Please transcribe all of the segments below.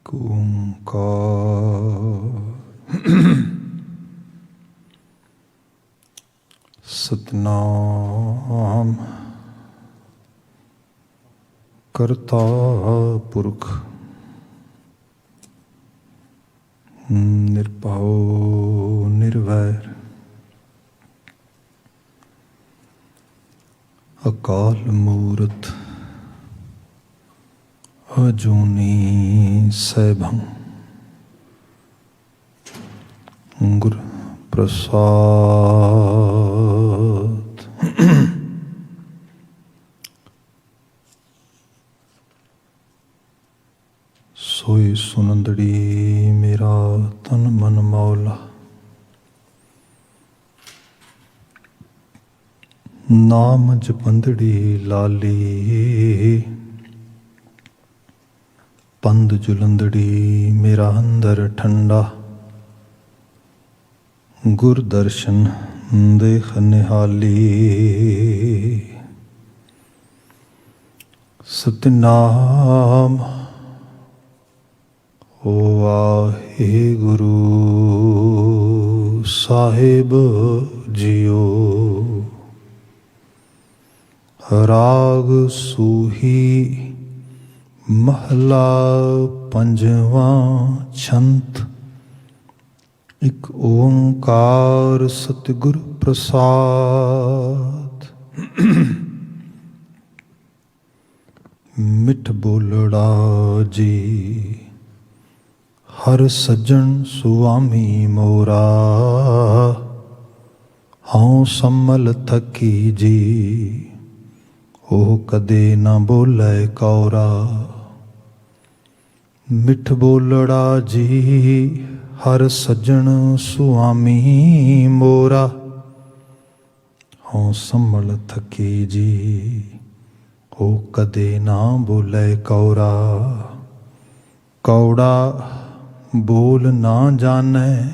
ਇੱਕ ਓਂਕਾਰ ਸਤਿਨਾਮ ਕਰਤਾ ਪੁਰਖ ਨਿਰਭਉ ਨਿਰਵੈਰ ਅਕਾਲ ਮੂਰਤ ਅਜੂਨੀ ਸੈਭੰ ਗੁਰ ਪ੍ਰਸਾਦ। ਸੋਈ ਸੁਨੰਦੜੀ ਮੇਰਾ ਤਨ ਮਨ ਮੌਲਾ, ਨਾਮ ਜਪੰਦੜੀ ਲਾਲੀ, ਪੰਦ ਜੁਲੰਦੜੀ ਮੇਰਾ ਅੰਦਰ ਠੰਡਾ, ਗੁਰ ਦਰਸ਼ਨ ਦੇਖ ਨਿਹਾਲੀ। ਸਤਿਨਾਮ ਵਾਹਿਗੁਰੂ ਸਾਹਿਬ ਜੀਓ। ਰਾਗ ਸੂਹੀ ਮਹਲਾ ਪੰਜਵਾਂ ਛੰਤ। ਇੱਕ ਓਂਕਾਰ ਸਤਿਗੁਰ ਪ੍ਰਸਾਦ। ਮਿੱਠ ਬੋਲੜਾ ਜੀ ਹਰ ਸੱਜਣ ਸੁਆਮੀ ਮੋਰਾ, ਹਉ ਸੰਮਲ ਥਕੀ ਜੀ ਉਹ ਕਦੇ ਨਾ ਬੋਲੇ ਕੌਰਾ। ਮਿੱਠ ਬੋਲੜਾ ਜੀ ਹਰ ਸੱਜਣ ਸੁਆਮੀ ਮੋਰਾ, ਹਉ ਸੰਮਲ ਥਕੀ ਜੀ ਉਹ ਕਦੇ ਨਾ ਬੋਲੇ ਕੌਰਾ। ਕੌੜਾ ਬੋਲ ਨਾ ਜਾਣੈ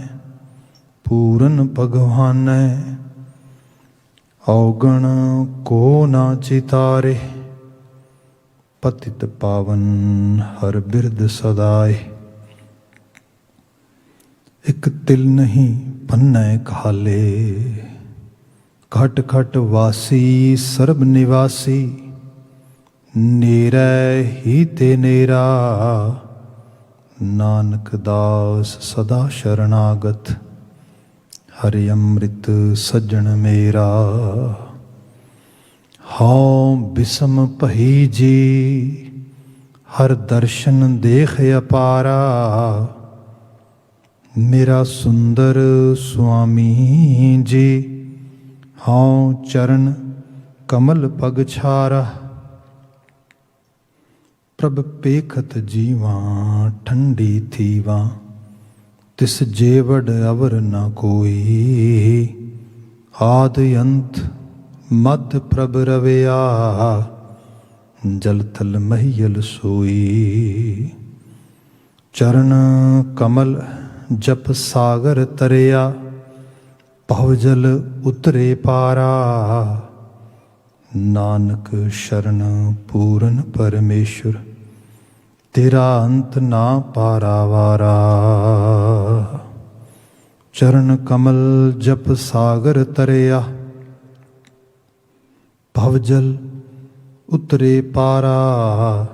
ਪੂਰਨ ਭਗਵਾਨੈ, ਔਗਣ ਕੋ ਨਾ ਚਿਤਾਰੇ ਪਤਿਤ ਪਾਵਨ ਹਰ ਬਿਰਦ ਸਦਾਏ। ਇੱਕ ਤਿਲ ਨਹੀਂ ਪੰਨੈ ਖਾਲੇ, ਖਟ ਖਟ ਵਾਸੀ ਸਰਬ ਨਿਵਾਸੀ, ਨੇਰੈ ਹੀ ਤੇ ਨੇਰਾ ਨਾਨਕ ਦਾਸ ਸਦਾ ਸ਼ਰਨਾਗਤ। ਹਰਿ ਅੰਮ੍ਰਿਤ ਸੱਜਣ ਮੇਰਾ ਹਉ ਬਿਸਮ ਭਈ ਜੀ, ਹਰ ਦਰਸ਼ਨ ਦੇਖ ਅਪਾਰਾ। ਮੇਰਾ ਸੁੰਦਰ ਸੁਆਮੀ ਜੀ ਹਉ ਚਰਨ ਕਮਲ ਪਗ ਛਾਰਾ। ਪ੍ਰਭ ਪੇਖਤ ਜੀਵਾਂ ਠੰਡੀ ਥੀਵਾਂ, ਤਿਸ ਜੇਵੜ ਅਵਰ ਨਾ ਕੋਈ। ਆਦ ਅੰਤ ਮਧ ਪ੍ਰਭ ਰਵਿਆ, ਜਲ ਥਲ ਮਹੀਲ ਸੋਈ। ਚਰਨ ਕਮਲ ਜਪ ਸਾਗਰ ਤਰਿਆ, ਭਵ ਜਲ ਉਤਰੇ ਪਾਰਾ। ਨਾਨਕ ਸ਼ਰਨ ਪੂਰਨ ਪਰਮੇਸ਼ੁਰ, ਤੇਰਾ ਅੰਤ ਨਾ ਪਾਰਾਵਾਰਾ। ਚਰਨ ਕਮਲ ਜਪ ਸਾਗਰ ਤਰਿਆ, ਭਵ ਜਲ ਉਤਰੇ ਪਾਰਾ।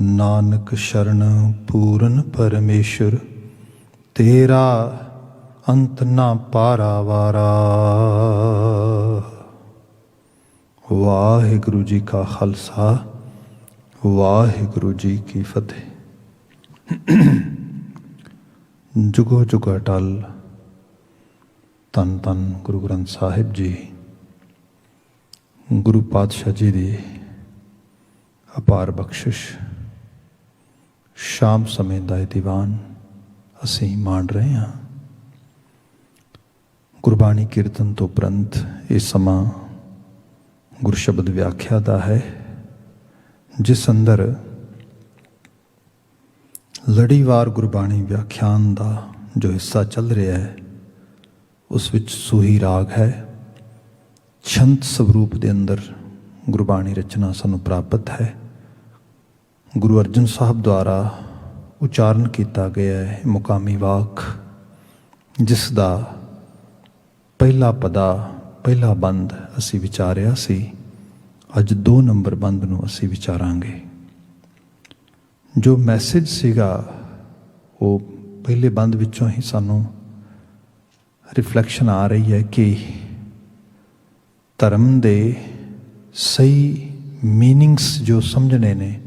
ਨਾਨਕ ਸ਼ਰਨ ਪੂਰਨ ਪਰਮੇਸ਼ੁਰ, ਤੇਰਾ ਅੰਤ ਨਾ ਪਾਰਾਵਾਰਾ। ਵਾਹਿਗੁਰੂ ਜੀ ਕਾ ਖਾਲਸਾ, ਵਾਹਿਗੁਰੂ ਜੀ ਕੀ ਫਤਿਹ। ਜੁਗੋ ਜੁਗ ਅਟਲ। ਧੰਨ ਧੰਨ ਗੁਰੂ ਗ੍ਰੰਥ ਸਾਹਿਬ ਜੀ, ਗੁਰੂ ਪਾਤਸ਼ਾਹ ਜੀ ਦੀ ਅਪਾਰ ਬਖਸ਼ਿਸ਼। ਸ਼ਾਮ ਸਮੇਂ ਦਾ ਇਹ ਦੀਵਾਨ ਅਸੀਂ ਮਾਣ ਰਹੇ ਹਾਂ। ਗੁਰਬਾਣੀ ਕੀਰਤਨ ਤੋਂ ਉਪਰੰਤ ਇਹ ਸਮਾਂ ਗੁਰਸ਼ਬਦ ਵਿਆਖਿਆ ਦਾ ਹੈ, ਜਿਸ ਅੰਦਰ ਲੜੀਵਾਰ ਗੁਰਬਾਣੀ ਵਿਆਖਿਆਨ ਦਾ ਜੋ ਹਿੱਸਾ ਚੱਲ ਰਿਹਾ ਹੈ, ਉਸ ਵਿੱਚ ਸੂਹੀ ਰਾਗ ਹੈ। ਛੰਤ ਸਵਰੂਪ ਦੇ ਅੰਦਰ ਗੁਰਬਾਣੀ ਰਚਨਾ ਸਾਨੂੰ ਪ੍ਰਾਪਤ ਹੈ। ਗੁਰੂ ਅਰਜਨ ਸਾਹਿਬ ਦੁਆਰਾ ਉਚਾਰਨ ਕੀਤਾ ਗਿਆ ਹੈ, ਮੁਕਾਮੀ ਵਾਕ, ਜਿਸ ਦਾ ਪਹਿਲਾ ਪਦਾ, ਪਹਿਲਾ ਬੰਦ ਅਸੀਂ ਵਿਚਾਰਿਆ ਸੀ। ਅੱਜ 2 ਨੰਬਰ ਬੰਦ ਨੂੰ ਅਸੀਂ ਵਿਚਾਰਾਂਗੇ। ਜੋ ਮੈਸੇਜ ਸੀਗਾ ਉਹ ਪਹਿਲੇ ਬੰਦ ਵਿੱਚੋਂ ਹੀ ਸਾਨੂੰ ਰਿਫਲੈਕਸ਼ਨ ਆ ਰਹੀ ਹੈ ਕਿ ਧਰਮ ਦੇ ਸਹੀ ਮੀਨਿੰਗਸ ਜੋ ਸਮਝਣੇ ਨੇ,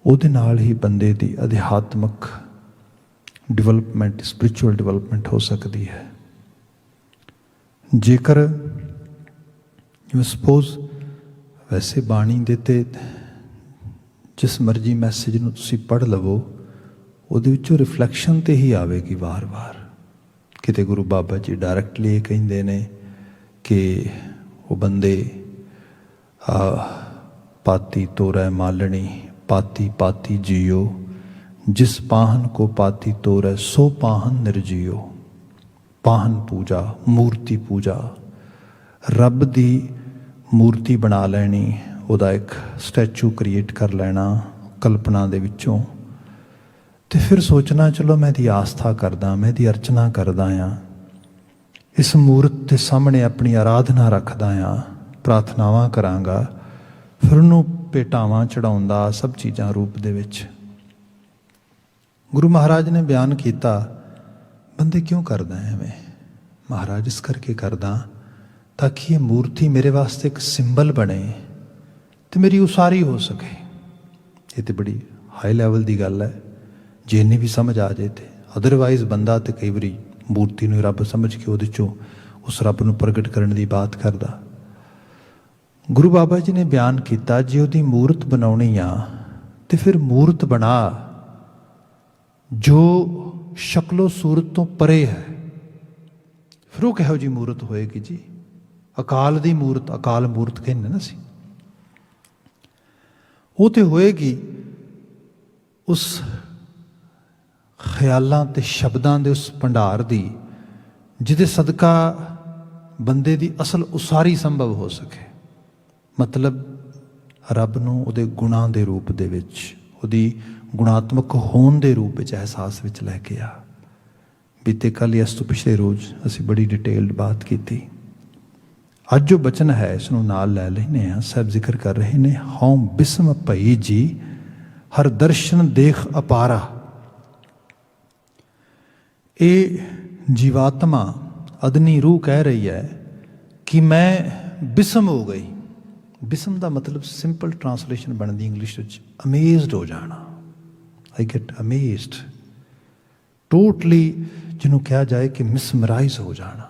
ਉਹਦੇ ਨਾਲ ਹੀ ਬੰਦੇ ਦੀ ਅਧਿਆਤਮਕ ਡਿਵੈਲਪਮੈਂਟ, ਸਪਿਰਿਚੁਅਲ ਡਿਵੈਲਪਮੈਂਟ ਹੋ ਸਕਦੀ ਹੈ। ਜੇਕਰ ਜਿਵੇਂ ਸਪੋਜ਼ ਵੈਸੇ ਬਾਣੀ ਦੇ ਤੇ ਜਿਸ ਮਰਜ਼ੀ ਮੈਸੇਜ ਨੂੰ ਤੁਸੀਂ ਪੜ੍ਹ ਲਵੋ, ਉਹਦੇ ਵਿੱਚੋਂ ਰਿਫਲੈਕਸ਼ਨ ਤੇ ਹੀ ਆਵੇਗੀ ਵਾਰ-ਵਾਰ। ਕਿਤੇ ਗੁਰੂ ਬਾਬਾ ਜੀ ਡਾਇਰੈਕਟਲੀ ਇਹ ਕਹਿੰਦੇ ਨੇ ਕਿ ਉਹ ਬੰਦੇ ਪਾਤੀ ਤੋਰੈ ਮਾਲਣੀ, ਪਾਤੀ ਪਾਤੀ ਜੀਓ, ਜਿਸ ਪਾਹਨ ਕੋ ਪਾਤੀ ਤੋਰੈ ਸੋ ਪਾਹਨ ਨਿਰਜੀਓ। ਪਾਹਨ ਪੂਜਾ, ਮੂਰਤੀ ਪੂਜਾ, ਰੱਬ ਦੀ ਮੂਰਤੀ ਬਣਾ ਲੈਣੀ, ਉਹਦਾ ਇੱਕ ਸਟੈਚੂ ਕ੍ਰੀਏਟ ਕਰ ਲੈਣਾ ਕਲਪਨਾ ਦੇ ਵਿੱਚੋਂ, ਅਤੇ ਫਿਰ ਸੋਚਣਾ ਚਲੋ ਮੈਂ ਇਹਦੀ ਆਸਥਾ ਕਰਦਾ, ਮੈਂ ਇਹਦੀ ਅਰਚਨਾ ਕਰਦਾ ਹਾਂ, ਇਸ ਮੂਰਤ ਦੇ ਸਾਹਮਣੇ ਆਪਣੀ ਆਰਾਧਨਾ ਰੱਖਦਾ ਹਾਂ, ਪ੍ਰਾਰਥਨਾਵਾਂ ਕਰਾਂਗਾ, ਫਿਰ ਉਹਨੂੰ ਭੇਟਾਵਾਂ ਚੜਾਉਂਦਾ ਸਭ ਚੀਜ਼ਾਂ ਰੂਪ ਦੇ ਵਿੱਚ। ਗੁਰੂ ਮਹਾਰਾਜ ਨੇ ਬਿਆਨ ਕੀਤਾ, ਬੰਦੇ ਕਿਉਂ ਕਰਦਾ ਐਵੇਂ? ਮਹਾਰਾਜ ਇਸ ਕਰਕੇ ਕਰਦਾ ਤਾਂ ਕਿ ਇਹ ਮੂਰਤੀ ਮੇਰੇ ਵਾਸਤੇ ਇੱਕ ਸਿੰਬਲ ਬਣੇ ਅਤੇ ਮੇਰੀ ਉਸਾਰੀ ਹੋ ਸਕੇ। ਇਹ ਤਾਂ ਬੜੀ ਹਾਈ ਲੈਵਲ ਦੀ ਗੱਲ ਹੈ ਜੇ ਇੰਨੀ ਵੀ ਸਮਝ ਆ ਜਾਏ ਤੇ। ਅਦਰਵਾਈਜ਼ ਬੰਦਾ ਤਾਂ ਕਈ ਵਾਰੀ ਮੂਰਤੀ ਨੂੰ ਰੱਬ ਸਮਝ ਕੇ ਉਹਦੇ 'ਚੋਂ ਉਸ ਰੱਬ ਨੂੰ ਪ੍ਰਗਟ ਕਰਨ ਦੀ ਬਾਤ ਕਰਦਾ। ਗੁਰੂ ਬਾਬਾ ਜੀ ਨੇ ਬਿਆਨ ਕੀਤਾ, ਜੇ ਉਹਦੀ ਮੂਰਤ ਬਣਾਉਣੀ ਆ ਤੇ ਫਿਰ ਮੂਰਤ ਬਣਾ ਜੋ ਸ਼ਕਲੋ ਸੂਰਤ ਤੋਂ ਪਰੇ ਹੈ। ਫਿਰ ਉਹ ਕਿਹੋ ਜਿਹੀ ਮੂਰਤ ਹੋਏਗੀ ਜੀ? ਅਕਾਲ ਦੀ ਮੂਰਤ, ਅਕਾਲ ਮੂਰਤ ਕਹਿੰਦੇ ਨਾ ਅਸੀਂ, ਉਹ ਤੇ ਹੋਏਗੀ ਉਸ ਖਿਆਲਾਂ ਤੇ ਸ਼ਬਦਾਂ ਦੇ ਉਸ ਭੰਡਾਰ ਦੀ, ਜਿਹਦੇ ਸਦਕਾ ਬੰਦੇ ਦੀ ਅਸਲ ਉਸਾਰੀ ਸੰਭਵ ਹੋ ਸਕੇ। ਮਤਲਬ ਰੱਬ ਨੂੰ ਉਹਦੇ ਗੁਣਾਂ ਦੇ ਰੂਪ ਦੇ ਵਿੱਚ, ਉਹਦੀ ਗੁਣਾਤਮਕ ਹੋਣ ਦੇ ਰੂਪ ਵਿੱਚ ਅਹਿਸਾਸ ਵਿੱਚ ਲੈ ਕੇ ਆ। ਬੀਤੇ ਕੱਲ੍ਹ ਇਸ ਤੋਂ ਪਿਛਲੇ ਰੋਜ਼ ਅਸੀਂ ਬੜੀ ਡਿਟੇਲਡ ਬਾਤ ਕੀਤੀ। ਅੱਜ ਜੋ ਬਚਨ ਹੈ ਇਸ ਨੂੰ ਨਾਲ ਲੈ ਲੈਂਦੇ ਹਾਂ। ਸਾਹਿਬ ਜ਼ਿਕਰ ਕਰ ਰਹੇ ਨੇ, ਹਉ ਬਿਸਮ ਭਈ ਜੀ ਹਰ ਦਰਸ਼ਨ ਦੇਖ ਅਪਾਰਾ। ਇਹ ਜੀਵਾਤਮਾ ਅਦਨੀ ਰੂਹ ਕਹਿ ਰਹੀ ਹੈ ਕਿ ਮੈਂ ਬਿਸਮ ਹੋ ਗਈ। ਬਿਸਮ ਦਾ ਮਤਲਬ ਸਿੰਪਲ ਟਰਾਂਸਲੇਸ਼ਨ ਬਣਦੀ ਇੰਗਲਿਸ਼ ਵਿੱਚ ਅਮੇਜ਼ਡ ਹੋ ਜਾਣਾ। ਆਈ ਗੈਟ ਅਮੇਜ਼ਡ, ਟੋਟਲੀ ਜਿਹਨੂੰ ਕਿਹਾ ਜਾਏ ਕਿ ਮਿਸਮਰਾਈਜ਼ ਹੋ ਜਾਣਾ।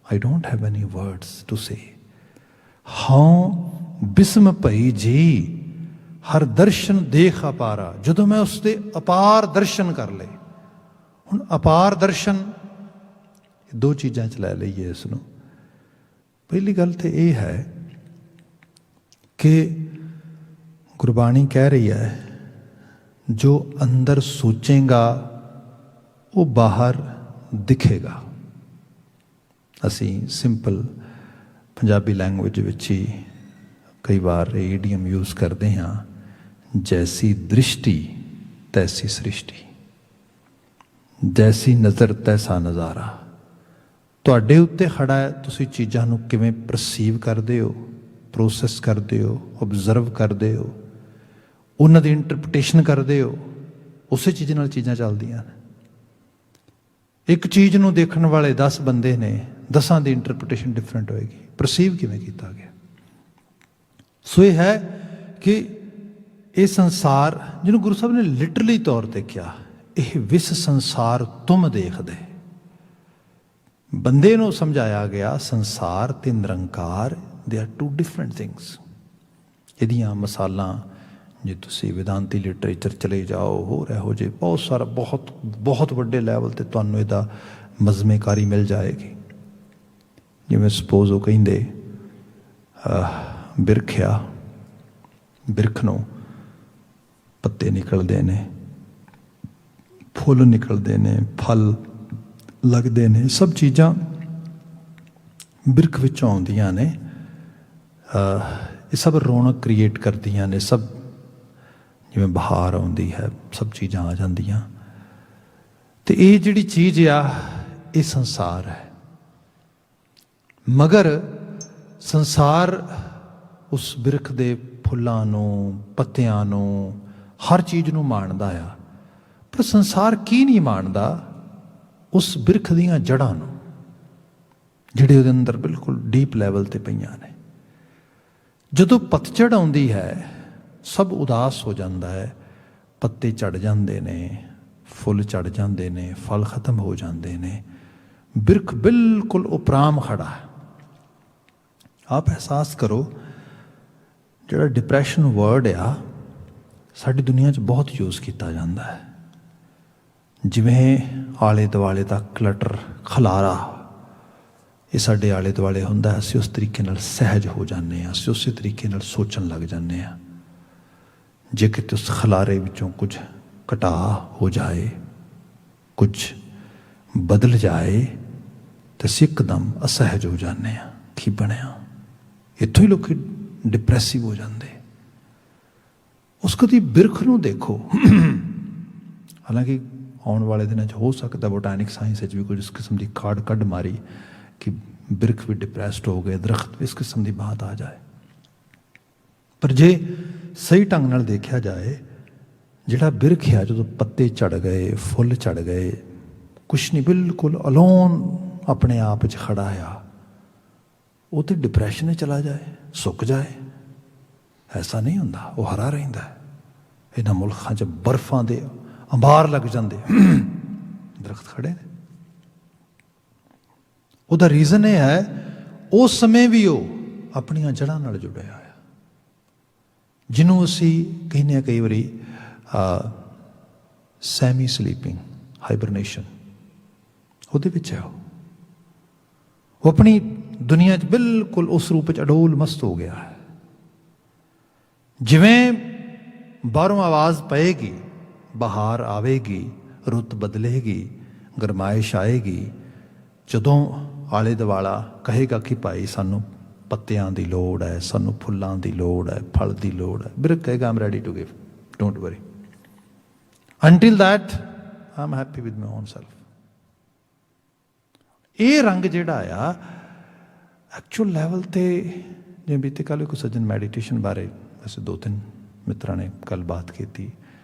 I don't have any words to say. ਹਉ ਬਿਸਮ ਭਈ ਜੀ ਹਰ ਦਰਸ਼ਨ ਦੇਖ ਅਪਾਰਾ। ਜਦੋਂ ਮੈਂ ਉਸ ਦੇ ਅਪਾਰ ਦਰਸ਼ਨ ਕਰ ਲਏ। ਹੁਣ ਅਪਾਰ ਦਰਸ਼ਨ, ਦੋ ਚੀਜ਼ਾਂ 'ਚ ਲੈ ਲਈਏ ਇਸ ਨੂੰ। ਪਹਿਲੀ ਗੱਲ ਤਾਂ ਇਹ ਹੈ ਕਿ ਗੁਰਬਾਣੀ ਕਹਿ ਰਹੀ ਹੈ, ਜੋ ਅੰਦਰ ਸੋਚੇਗਾ ਉਹ ਬਾਹਰ ਦਿਖੇਗਾ। ਅਸੀਂ ਸਿੰਪਲ ਪੰਜਾਬੀ ਲੈਂਗੁਏਜ ਵਿੱਚ ਹੀ ਕਈ ਵਾਰ ਇਹ ਈਡੀਅਮ ਯੂਜ਼ ਕਰਦੇ ਹਾਂ, ਜੈਸੀ ਦ੍ਰਿਸ਼ਟੀ ਤੈਸੀ ਸ੍ਰਿਸ਼ਟੀ, ਜੈਸੀ ਨਜ਼ਰ ਤੈਸਾ ਨਜ਼ਾਰਾ। ਤੁਹਾਡੇ ਉੱਤੇ ਖੜਾ ਹੈ, ਤੁਸੀਂ ਚੀਜ਼ਾਂ ਨੂੰ ਕਿਵੇਂ ਪਰਸੀਵ ਕਰਦੇ ਹੋ, ਪ੍ਰੋਸੈਸ ਕਰਦੇ ਹੋ, ਓਬਜ਼ਰਵ ਕਰਦੇ ਹੋ, ਉਹਨਾਂ ਦੀ ਇੰਟਰਪ੍ਰੀਟੇਸ਼ਨ ਕਰਦੇ ਹੋ, ਉਸੇ ਚੀਜ਼ ਨਾਲ ਚੀਜ਼ਾਂ ਚੱਲਦੀਆਂ ਨੇ। ਇੱਕ ਚੀਜ਼ ਨੂੰ ਦੇਖਣ ਵਾਲੇ 10 ਬੰਦੇ ਨੇ, 10 ਦੀ ਇੰਟਰਪ੍ਰੀਟੇਸ਼ਨ ਡਿਫਰੈਂਟ ਹੋਏਗੀ। ਪਰਸੀਵ ਕਿਵੇਂ ਕੀਤਾ ਗਿਆ? ਸੋ ਇਹ ਹੈ ਕਿ ਇਹ ਸੰਸਾਰ, ਜਿਹਨੂੰ ਗੁਰੂ ਸਾਹਿਬ ਨੇ ਲਿਟਰਲੀ ਤੌਰ 'ਤੇ ਕਿਹਾ, ਇਹ ਵਿਸ ਸੰਸਾਰ ਤੁਮ ਦੇਖਦੇ। ਬੰਦੇ ਨੂੰ ਸਮਝਾਇਆ ਗਿਆ ਸੰਸਾਰ ਤੇ ਨਿਰੰਕਾਰ ਦੇ ਆਰ 2 ਡਿਫਰੈਂਟ ਥਿੰਗਸ। ਇਹਦੀਆਂ ਮਿਸਾਲਾਂ ਜੇ ਤੁਸੀਂ ਵਿਦਾਂਤੀ ਲਿਟਰੇਚਰ ਚਲੇ ਜਾਓ, ਹੋਰ ਇਹੋ ਜਿਹੇ ਬਹੁਤ ਸਾਰਾ, ਬਹੁਤ ਵੱਡੇ ਲੈਵਲ 'ਤੇ ਤੁਹਾਨੂੰ ਇਹਦਾ ਮਜ਼ਮੇਕਾਰੀ ਮਿਲ ਜਾਏਗੀ। ਜਿਵੇਂ ਸਪੋਜ਼ ਉਹ ਕਹਿੰਦੇ ਬਿਰਖਿਆ, ਬਿਰਖ ਨੂੰ ਪੱਤੇ ਨਿਕਲਦੇ ਨੇ, ਫੁੱਲ ਨਿਕਲਦੇ ਨੇ, ਫਲ ਲੱਗਦੇ ਨੇ, ਸਭ ਚੀਜ਼ਾਂ ਬਿਰਖ ਵਿੱਚੋਂ ਆਉਂਦੀਆਂ ਨੇ। ਇਹ ਸਭ ਰੌਣਕ ਕ੍ਰੀਏਟ ਕਰਦੀਆਂ ਨੇ। ਸਭ ਜਿਵੇਂ ਬਹਾਰ ਆਉਂਦੀ ਹੈ ਸਭ ਚੀਜ਼ਾਂ ਆ ਜਾਂਦੀਆਂ। ਤੇ ਇਹ ਜਿਹੜੀ ਚੀਜ਼ ਆ ਇਹ ਸੰਸਾਰ ਹੈ, ਮਗਰ ਸੰਸਾਰ ਉਸ ਬਿਰਖ ਦੇ ਫੁੱਲਾਂ ਨੂੰ, ਪੱਤਿਆਂ ਨੂੰ, ਹਰ ਚੀਜ਼ ਨੂੰ ਮਾਣਦਾ ਆ, ਪਰ ਸੰਸਾਰ ਕੀ ਨਹੀਂ ਮਾਣਦਾ? ਉਸ ਬਿਰਖ ਦੀਆਂ ਜੜ੍ਹਾਂ ਨੂੰ, ਜਿਹੜੇ ਉਹਦੇ ਅੰਦਰ ਬਿਲਕੁਲ ਡੀਪ ਲੈਵਲ 'ਤੇ ਪਈਆਂ ਨੇ। ਜਦੋਂ ਪਤਝੜ ਆਉਂਦੀ ਹੈ ਸਭ ਉਦਾਸ ਹੋ ਜਾਂਦਾ ਹੈ, ਪੱਤੇ ਝੜ ਜਾਂਦੇ ਨੇ, ਫੁੱਲ ਝੜ ਜਾਂਦੇ ਨੇ, ਫਲ ਖਤਮ ਹੋ ਜਾਂਦੇ ਨੇ, ਬਿਰਖ ਬਿਲਕੁਲ ਉਪਰਾਮ ਖੜਾ ਹੈ। ਆਪ ਅਹਿਸਾਸ ਕਰੋ, ਜਿਹੜਾ ਡਿਪਰੈਸ਼ਨ ਵਰਡ ਆ ਸਾਡੀ ਦੁਨੀਆ 'ਚ ਬਹੁਤ ਯੂਜ਼ ਕੀਤਾ ਜਾਂਦਾ ਹੈ। ਜਿਵੇਂ ਆਲੇ ਦੁਆਲੇ ਦਾ ਕਲਟਰ, ਖਲਾਰਾ, ਇਹ ਸਾਡੇ ਆਲੇ ਦੁਆਲੇ ਹੁੰਦਾ, ਅਸੀਂ ਉਸ ਤਰੀਕੇ ਨਾਲ ਸਹਿਜ ਹੋ ਜਾਂਦੇ ਹਾਂ, ਅਸੀਂ ਉਸੇ ਤਰੀਕੇ ਨਾਲ ਸੋਚਣ ਲੱਗ ਜਾਂਦੇ ਹਾਂ। ਜੇ ਕਿਤੇ ਉਸ ਖਲਾਰੇ ਵਿੱਚੋਂ ਕੁਝ ਘਟਾ ਹੋ ਜਾਏ, ਕੁਝ ਬਦਲ ਜਾਏ, ਤਾਂ ਅਸੀਂ ਇੱਕਦਮ ਅਸਹਿਜ ਹੋ ਜਾਂਦੇ ਹਾਂ। ਕੀ ਬਣਿਆ? ਇੱਥੋਂ ਹੀ ਲੋਕ ਡਿਪਰੈਸਿਵ ਹੋ ਜਾਂਦੇ। ਉਸ ਕਦੀ ਬਿਰਖ ਨੂੰ ਦੇਖੋ। ਹਾਲਾਂਕਿ ਆਉਣ ਵਾਲੇ ਦਿਨਾਂ 'ਚ ਹੋ ਸਕਦਾ ਬੋਟੈਨਿਕ ਸਾਇੰਸ ਵਿੱਚ ਵੀ ਕੁਝ ਇਸ ਕਿਸਮ ਦੀ ਕਾਢ ਕੱਢ ਮਾਰੀ ਕਿ ਬਿਰਖ ਵੀ ਡਿਪਰੈਸਡ ਹੋ ਗਏ, ਦਰਖਤ ਵੀ ਇਸ ਕਿਸਮ ਦੀ ਬਾਤ ਆ ਜਾਏ। ਪਰ ਜੇ ਸਹੀ ਢੰਗ ਨਾਲ ਦੇਖਿਆ ਜਾਏ, ਜਿਹੜਾ ਬਿਰਖ ਆ ਜਦੋਂ ਪੱਤੇ ਝੜ ਗਏ, ਫੁੱਲ ਝੜ ਗਏ, ਕੁਛ ਨਹੀਂ, ਬਿਲਕੁਲ ਅਲੋਨ ਆਪਣੇ ਆਪ 'ਚ ਖੜਾ ਆ, ਉਹ ਤੇ ਡਿਪਰੈਸ਼ਨ 'ਚ ਚਲਾ ਜਾਏ, ਸੁੱਕ ਜਾਏ, ਐਸਾ ਨਹੀਂ ਹੁੰਦਾ। ਉਹ ਹਰਾ ਰਹਿੰਦਾ ਹੈ। ਇਹਨਾਂ ਮੁਲਕਾਂ 'ਚ ਬਰਫਾਂ ਦੇ ਅੰਬਾਰ ਲੱਗ ਜਾਂਦੇ, ਦਰਖਤ ਖੜੇ ਨੇ। ਉਹਦਾ ਰੀਜ਼ਨ ਇਹ ਹੈ, ਉਸ ਸਮੇਂ ਵੀ ਉਹ ਆਪਣੀਆਂ ਜੜ੍ਹਾਂ ਨਾਲ ਜੁੜਿਆ ਹੋਇਆ, ਜਿਹਨੂੰ ਅਸੀਂ ਕਹਿੰਦੇ ਹਾਂ ਕਈ ਵਾਰੀ ਸੈਮੀ ਸਲੀਪਿੰਗ ਹਾਈਬਰਨੇਸ਼ਨ, ਉਹਦੇ ਵਿੱਚ ਹੈ। ਉਹ ਆਪਣੀ ਦੁਨੀਆ 'ਚ ਬਿਲਕੁਲ ਉਸ ਰੂਪ 'ਚ ਅਡੋਲ ਮਸਤ ਹੋ ਗਿਆ ਹੈ। ਜਿਵੇਂ ਬਾਹਰੋਂ ਆਵਾਜ਼ ਪਏਗੀ, ਬਹਾਰ ਆਵੇਗੀ, ਰੁੱਤ ਬਦਲੇਗੀ, ਗਰਮਾਇਸ਼ ਆਏਗੀ, ਜਦੋਂ ਆਲੇ ਦੁਆਲਾ ਕਹੇਗਾ ਕਿ ਭਾਈ ਸਾਨੂੰ ਪੱਤਿਆਂ ਦੀ ਲੋੜ ਹੈ, ਸਾਨੂੰ ਫੁੱਲਾਂ ਦੀ ਲੋੜ ਹੈ, ਫਲ ਦੀ ਲੋੜ ਹੈ, ਬਿਰਖ ਕਹੇਗਾ I'm ready to give, don't worry, until that I am happy with my own self. ਇਹ ਰੰਗ ਜਿਹੜਾ ਆ ਐਕਚੁਅਲ ਲੈਵਲ 'ਤੇ, ਜਿਵੇਂ ਬੀਤੇ ਕੱਲ੍ਹ ਕੋਈ ਸੱਜਣ ਮੈਡੀਟੇਸ਼ਨ ਬਾਰੇ, ਵੈਸੇ 2-3 ਮਿੱਤਰਾਂ ਨੇ ਗੱਲਬਾਤ ਕੀਤੀ,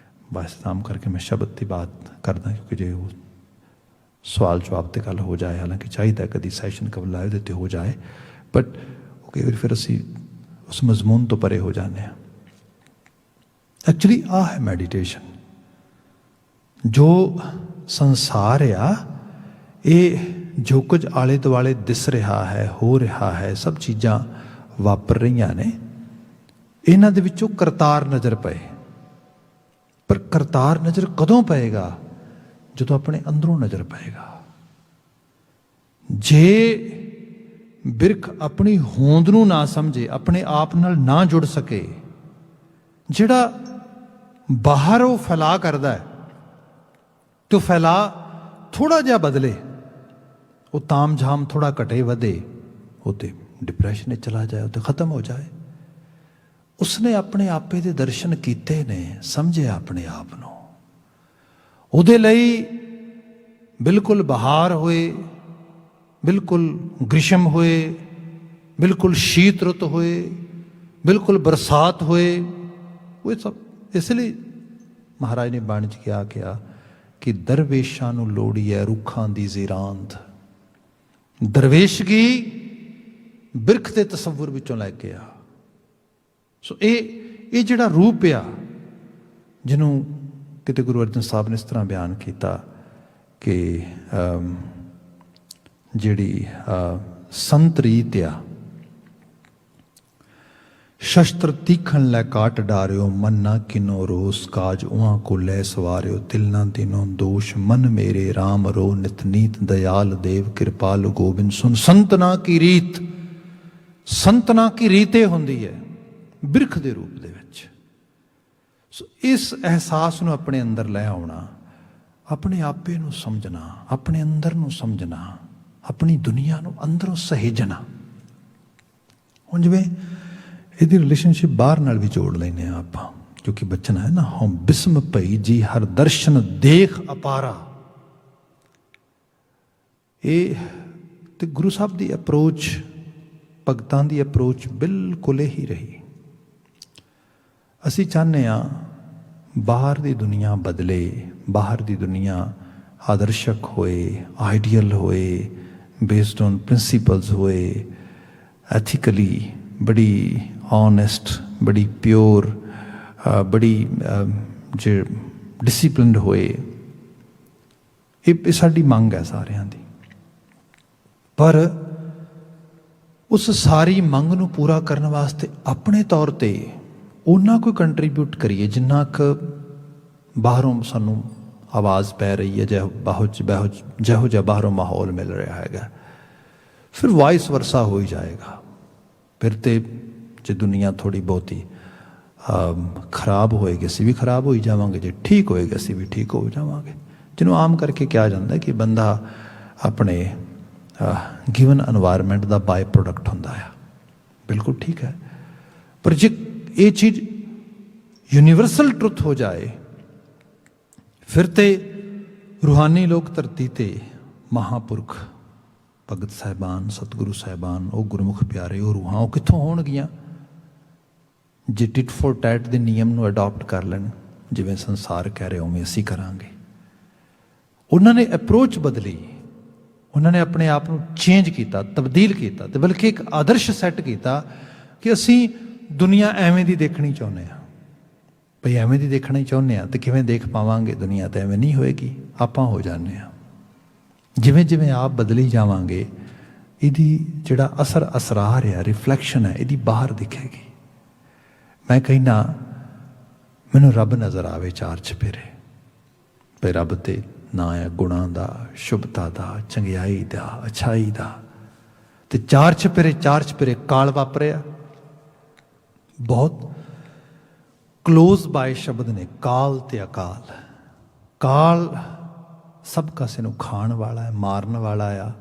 ਬਸ ਨਾਮ ਕਰਕੇ ਮੈਂ ਸ਼ਬਦ ਦੀ ਬਾਤ ਕਰਦਾ, ਕਿਉਂਕਿ ਜੇ ਉਹ ਸਵਾਲ ਜਵਾਬ 'ਤੇ ਗੱਲ ਹੋ ਜਾਏ, ਹਾਲਾਂਕਿ ਚਾਹੀਦਾ ਕਦੀ ਸੈਸ਼ਨ ਕਬਲ ਲਾਏ ਉਹਦੇ 'ਤੇ ਹੋ ਜਾਏ, ਬਟ ਉਹ ਕਈ ਵਾਰੀ ਫਿਰ ਅਸੀਂ ਉਸ ਮਜ਼ਮੂਨ ਤੋਂ ਪਰੇ ਹੋ ਜਾਂਦੇ ਹਾਂ। ਐਕਚੁਅਲੀ ਆਹ ਹੈ ਮੈਡੀਟੇਸ਼ਨ। ਜੋ ਸੰਸਾਰ ਆ, ਇਹ ਜੋ ਕੁਝ ਆਲੇ ਦੁਆਲੇ ਦਿਸ ਰਿਹਾ ਹੈ, ਹੋ ਰਿਹਾ ਹੈ, ਸਭ ਚੀਜ਼ਾਂ ਵਾਪਰ ਰਹੀਆਂ ਨੇ, ਇਹਨਾਂ ਦੇ ਵਿੱਚੋਂ ਕਰਤਾਰ ਨਜ਼ਰ ਪਏ। ਪਰ ਕਰਤਾਰ ਨਜ਼ਰ ਕਦੋਂ ਪਏਗਾ? ਜਦੋਂ ਆਪਣੇ ਅੰਦਰੋਂ ਨਜ਼ਰ ਪਏਗਾ। ਜੇ ਬਿਰਖ ਆਪਣੀ ਹੋਂਦ ਨੂੰ ਨਾ ਸਮਝੇ, ਆਪਣੇ ਆਪ ਨਾਲ ਨਾ ਜੁੜ ਸਕੇ, ਜਿਹੜਾ ਬਾਹਰ ਉਹ ਫੈਲਾ ਕਰਦਾ ਹੈ, ਤੇ ਉਹ ਫੈਲਾ ਥੋੜਾ ਜਿਹਾ ਬਦਲੇ, ਉਹ ਤਾਮ ਝਾਮ ਥੋੜਾ ਘਟੇ ਵਧੇ, ਉਹ ਤੇ ਡਿਪਰੈਸ਼ਨ ਵਿੱਚ ਚਲਾ ਜਾਏ, ਉਹ ਤੇ ਖਤਮ ਹੋ ਜਾਏ। ਉਸਨੇ ਆਪਣੇ ਆਪੇ ਦੇ ਦਰਸ਼ਨ ਕੀਤੇ ਨੇ, ਸਮਝਿਆ ਆਪਣੇ ਆਪ ਨੂੰ। ਉਹਦੇ ਲਈ ਬਿਲਕੁਲ ਬਹਾਰ ਹੋਏ, ਬਿਲਕੁਲ ਗ੍ਰੀਸ਼ਮ ਹੋਏ, ਬਿਲਕੁਲ ਸ਼ੀਤ ਰੁੱਤ ਹੋਏ, ਬਿਲਕੁਲ ਬਰਸਾਤ ਹੋਏ, ਉਹ ਸਭ ਇਸ ਲਈ ਮਹਾਰਾਜ ਨੇ ਬਾਣੀ 'ਚ ਕਿਹਾ ਕਿ ਦਰਵੇਸ਼ਾਂ ਨੂੰ ਲੋੜੀ ਹੈ ਰੁੱਖਾਂ ਦੀ ਜ਼ੀਰਾਂਦ। ਦਰਵੇਸ਼ਗੀ ਬਿਰਖ ਦੇ ਤਸੱਵੁਰ ਵਿੱਚੋਂ ਲੈ ਕੇ ਆ। ਸੋ ਇਹ ਜਿਹੜਾ ਰੂਪ ਆ, ਜਿਹਨੂੰ ਕਿਤੇ ਗੁਰੂ ਅਰਜਨ ਸਾਹਿਬ ਨੇ ਇਸ ਤਰ੍ਹਾਂ ਬਿਆਨ ਕੀਤਾ ਕਿ ਜਿਹੜੀ ਸੰਤ ਰੀਤ ਆ, ਸ਼ਸਤਰ ਤੀਖਣ ਲੈ ਕਾਟ ਡਾਰਿਓ, ਮਨ ਨਾ ਕਿਨੋ ਰੋਸ, ਕਾਜ ਉਹਾਂ ਕੋ ਲੈ ਸਵਾਰਿਓ, ਤਿਲ ਨਾ ਤਿਨੋ ਦੋਸ਼, ਮਨ ਮੇਰੇ ਰਾਮ ਰੋ, ਨਿਤ ਨੀਤ ਦਇਆਲ ਦੇਵ, ਕਿਰਪਾਲ ਗੋਬਿੰਦ ਸੁਨ। ਸੰਤਨਾ ਕੀ ਰੀਤ, ਸੰਤਨਾ ਕੀ ਰੀਤ ਇਹ ਹੁੰਦੀ ਹੈ ਬਿਰਖ ਦੇ ਰੂਪ ਦੇ ਵਿੱਚ। ਸੋ ਇਸ ਅਹਿਸਾਸ ਨੂੰ ਆਪਣੇ ਅੰਦਰ ਲੈ ਆਉਣਾ, ਆਪਣੇ ਆਪੇ ਨੂੰ ਸਮਝਣਾ, ਆਪਣੇ ਅੰਦਰ ਨੂੰ ਸਮਝਣਾ, ਆਪਣੀ ਦੁਨੀਆ ਨੂੰ ਅੰਦਰੋਂ ਸਹੇਜਣਾ। ਹੁਣ ਜਿਵੇਂ ਇਹਦੀ ਰਿਲੇਸ਼ਨਸ਼ਿਪ ਬਾਹਰ ਨਾਲ ਵੀ ਜੋੜ ਲੈਂਦੇ ਹਾਂ ਆਪਾਂ, क्योंकि बचन है ना, हम बिस्म भई जी हर दर्शन देख अपारा। ਇਹ ਤੇ ਗੁਰੂ ਸਾਹਿਬ ਦੀ ਅਪਰੋਚ, ਭਗਤਾਂ ਦੀ ਅਪਰੋਚ ਬਿਲਕੁਲ ਹੀ ਰਹੀ। ਅਸੀਂ ਚਾਹੁੰਦੇ ਹਾਂ ਬਾਹਰ ਦੀ ਦੁਨੀਆ ਬਦਲੇ, ਬਾਹਰ ਦੀ ਦੁਨੀਆ ਆਦਰਸ਼ਕ ਹੋਏ, ਆਈਡੀਅਲ ਹੋਏ, ਬੇਸਡ ਔਨ ਪ੍ਰਿੰਸੀਪਲਸ ਹੋਏ, ਐਥੀਕਲੀ ਬੜੀ ਓਨੈਸਟ, ਬੜੀ ਪਿਓਰ, ਬੜੀ ਜੇ ਡਿਸਿਪਲਿਨਡ ਹੋਏ। ਇਹ ਸਾਡੀ ਮੰਗ ਹੈ ਸਾਰਿਆਂ ਦੀ। ਪਰ ਉਸ ਸਾਰੀ ਮੰਗ ਨੂੰ ਪੂਰਾ ਕਰਨ ਵਾਸਤੇ ਆਪਣੇ ਤੌਰ 'ਤੇ ਓਨਾ ਕੋਈ ਕੰਟਰੀਬਿਊਟ ਕਰੀਏ ਜਿੰਨਾ ਕੁ ਬਾਹਰੋਂ ਸਾਨੂੰ ਆਵਾਜ਼ ਪੈ ਰਹੀ ਹੈ, ਜਿਹੋ ਜਿਹਾ ਬਾਹਰੋਂ ਮਾਹੌਲ ਮਿਲ ਰਿਹਾ ਹੈਗਾ। ਫਿਰ ਵਾਈਸ ਵਰਸਾ ਹੋ ਹੀ ਜਾਏਗਾ। ਫਿਰ ਤੇ ਜੇ ਦੁਨੀਆ ਥੋੜ੍ਹੀ ਬਹੁਤੀ ਖਰਾਬ ਹੋਏਗੀ ਅਸੀਂ ਵੀ ਖਰਾਬ ਹੋਈ ਜਾਵਾਂਗੇ, ਜੇ ਠੀਕ ਹੋਏਗੀ ਅਸੀਂ ਵੀ ਠੀਕ ਹੋ ਜਾਵਾਂਗੇ। ਜਿਹਨੂੰ ਆਮ ਕਰਕੇ ਕਿਹਾ ਜਾਂਦਾ ਕਿ ਬੰਦਾ ਆਪਣੇ ਗਿਵਨ ਐਨਵਾਇਰਮੈਂਟ ਦਾ ਬਾਈ ਪ੍ਰੋਡਕਟ ਹੁੰਦਾ ਆ। ਬਿਲਕੁਲ ਠੀਕ ਹੈ। ਪਰ ਜੇ ਇਹ ਚੀਜ਼ ਯੂਨੀਵਰਸਲ ਟਰੁੱਥ ਹੋ ਜਾਏ ਫਿਰ ਤੇ ਰੂਹਾਨੀ ਲੋਕ ਧਰਤੀ 'ਤੇ ਮਹਾਂਪੁਰਖ ਭਗਤ ਸਾਹਿਬਾਨ, ਸਤਿਗੁਰੂ ਸਾਹਿਬਾਨ, ਉਹ ਗੁਰਮੁਖ ਪਿਆਰੇ, ਉਹ ਰੂਹਾਂ, ਉਹ ਕਿੱਥੋਂ ਹੋਣਗੀਆਂ ਜੇ ਟਿਟ ਫੋਰ ਟੈਟ ਦੇ ਨਿਯਮ ਨੂੰ ਅਡੋਪਟ ਕਰ ਲੈਣ। ਜਿਵੇਂ ਸੰਸਾਰ ਕਹਿ ਰਿਹਾ ਉਵੇਂ ਅਸੀਂ ਕਰਾਂਗੇ। ਉਹਨਾਂ ਨੇ ਅਪਰੋਚ ਬਦਲੀ, ਉਹਨਾਂ ਨੇ ਆਪਣੇ ਆਪ ਨੂੰ ਚੇਂਜ ਕੀਤਾ, ਤਬਦੀਲ ਕੀਤਾ, ਅਤੇ ਬਲਕਿ ਇੱਕ ਆਦਰਸ਼ ਸੈੱਟ ਕੀਤਾ ਕਿ ਅਸੀਂ ਦੁਨੀਆ ਐਵੇਂ ਦੀ ਦੇਖਣੀ ਚਾਹੁੰਦੇ ਹਾਂ। ਭਈ ਐਵੇਂ ਦੀ ਦੇਖਣਾ ਹੀ ਚਾਹੁੰਦੇ ਹਾਂ ਅਤੇ ਕਿਵੇਂ ਦੇਖ ਪਾਵਾਂਗੇ? ਦੁਨੀਆ ਤਾਂ ਐਵੇਂ ਨਹੀਂ ਹੋਏਗੀ, ਆਪਾਂ ਹੋ ਜਾਂਦੇ ਹਾਂ। ਜਿਵੇਂ ਜਿਵੇਂ ਆਪ ਬਦਲੀ ਜਾਵਾਂਗੇ ਇਹਦੀ ਜਿਹੜਾ ਅਸਰਾਰ ਆ, ਰਿਫਲੈਕਸ਼ਨ ਹੈ, ਇਹਦੀ ਬਾਹਰ ਦਿਖੇਗੀ। ਮੈਂ ਕਹਿੰਦਾ ਮੈਨੂੰ ਰੱਬ ਨਜ਼ਰ ਆਵੇ ਚਾਰ ਚੁਫੇਰੇ। ਭਈ ਰੱਬ ਤੇ ਨਾਂ ਹੈ ਗੁਣਾਂ ਦਾ, ਸ਼ੁਭਤਾ ਦਾ, ਚੰਗਿਆਈ ਦਾ, ਅੱਛਾਈ ਦਾ, ਅਤੇ ਚਾਰ ਚੁਫੇਰੇ ਕਾਲ ਵਾਪਰਿਆ। ਬਹੁਤ ਕਲੋਜ਼ ਬਾਏ ਸ਼ਬਦ ਨੇ ਕਾਲ ਤੇ ਅਕਾਲ। ਕਾਲ ਸਭ ਕਾਸੇ ਨੂੰ ਖਾਣ ਵਾਲਾ ਹੈ, ਮਾਰਨ ਵਾਲਾ ਆ,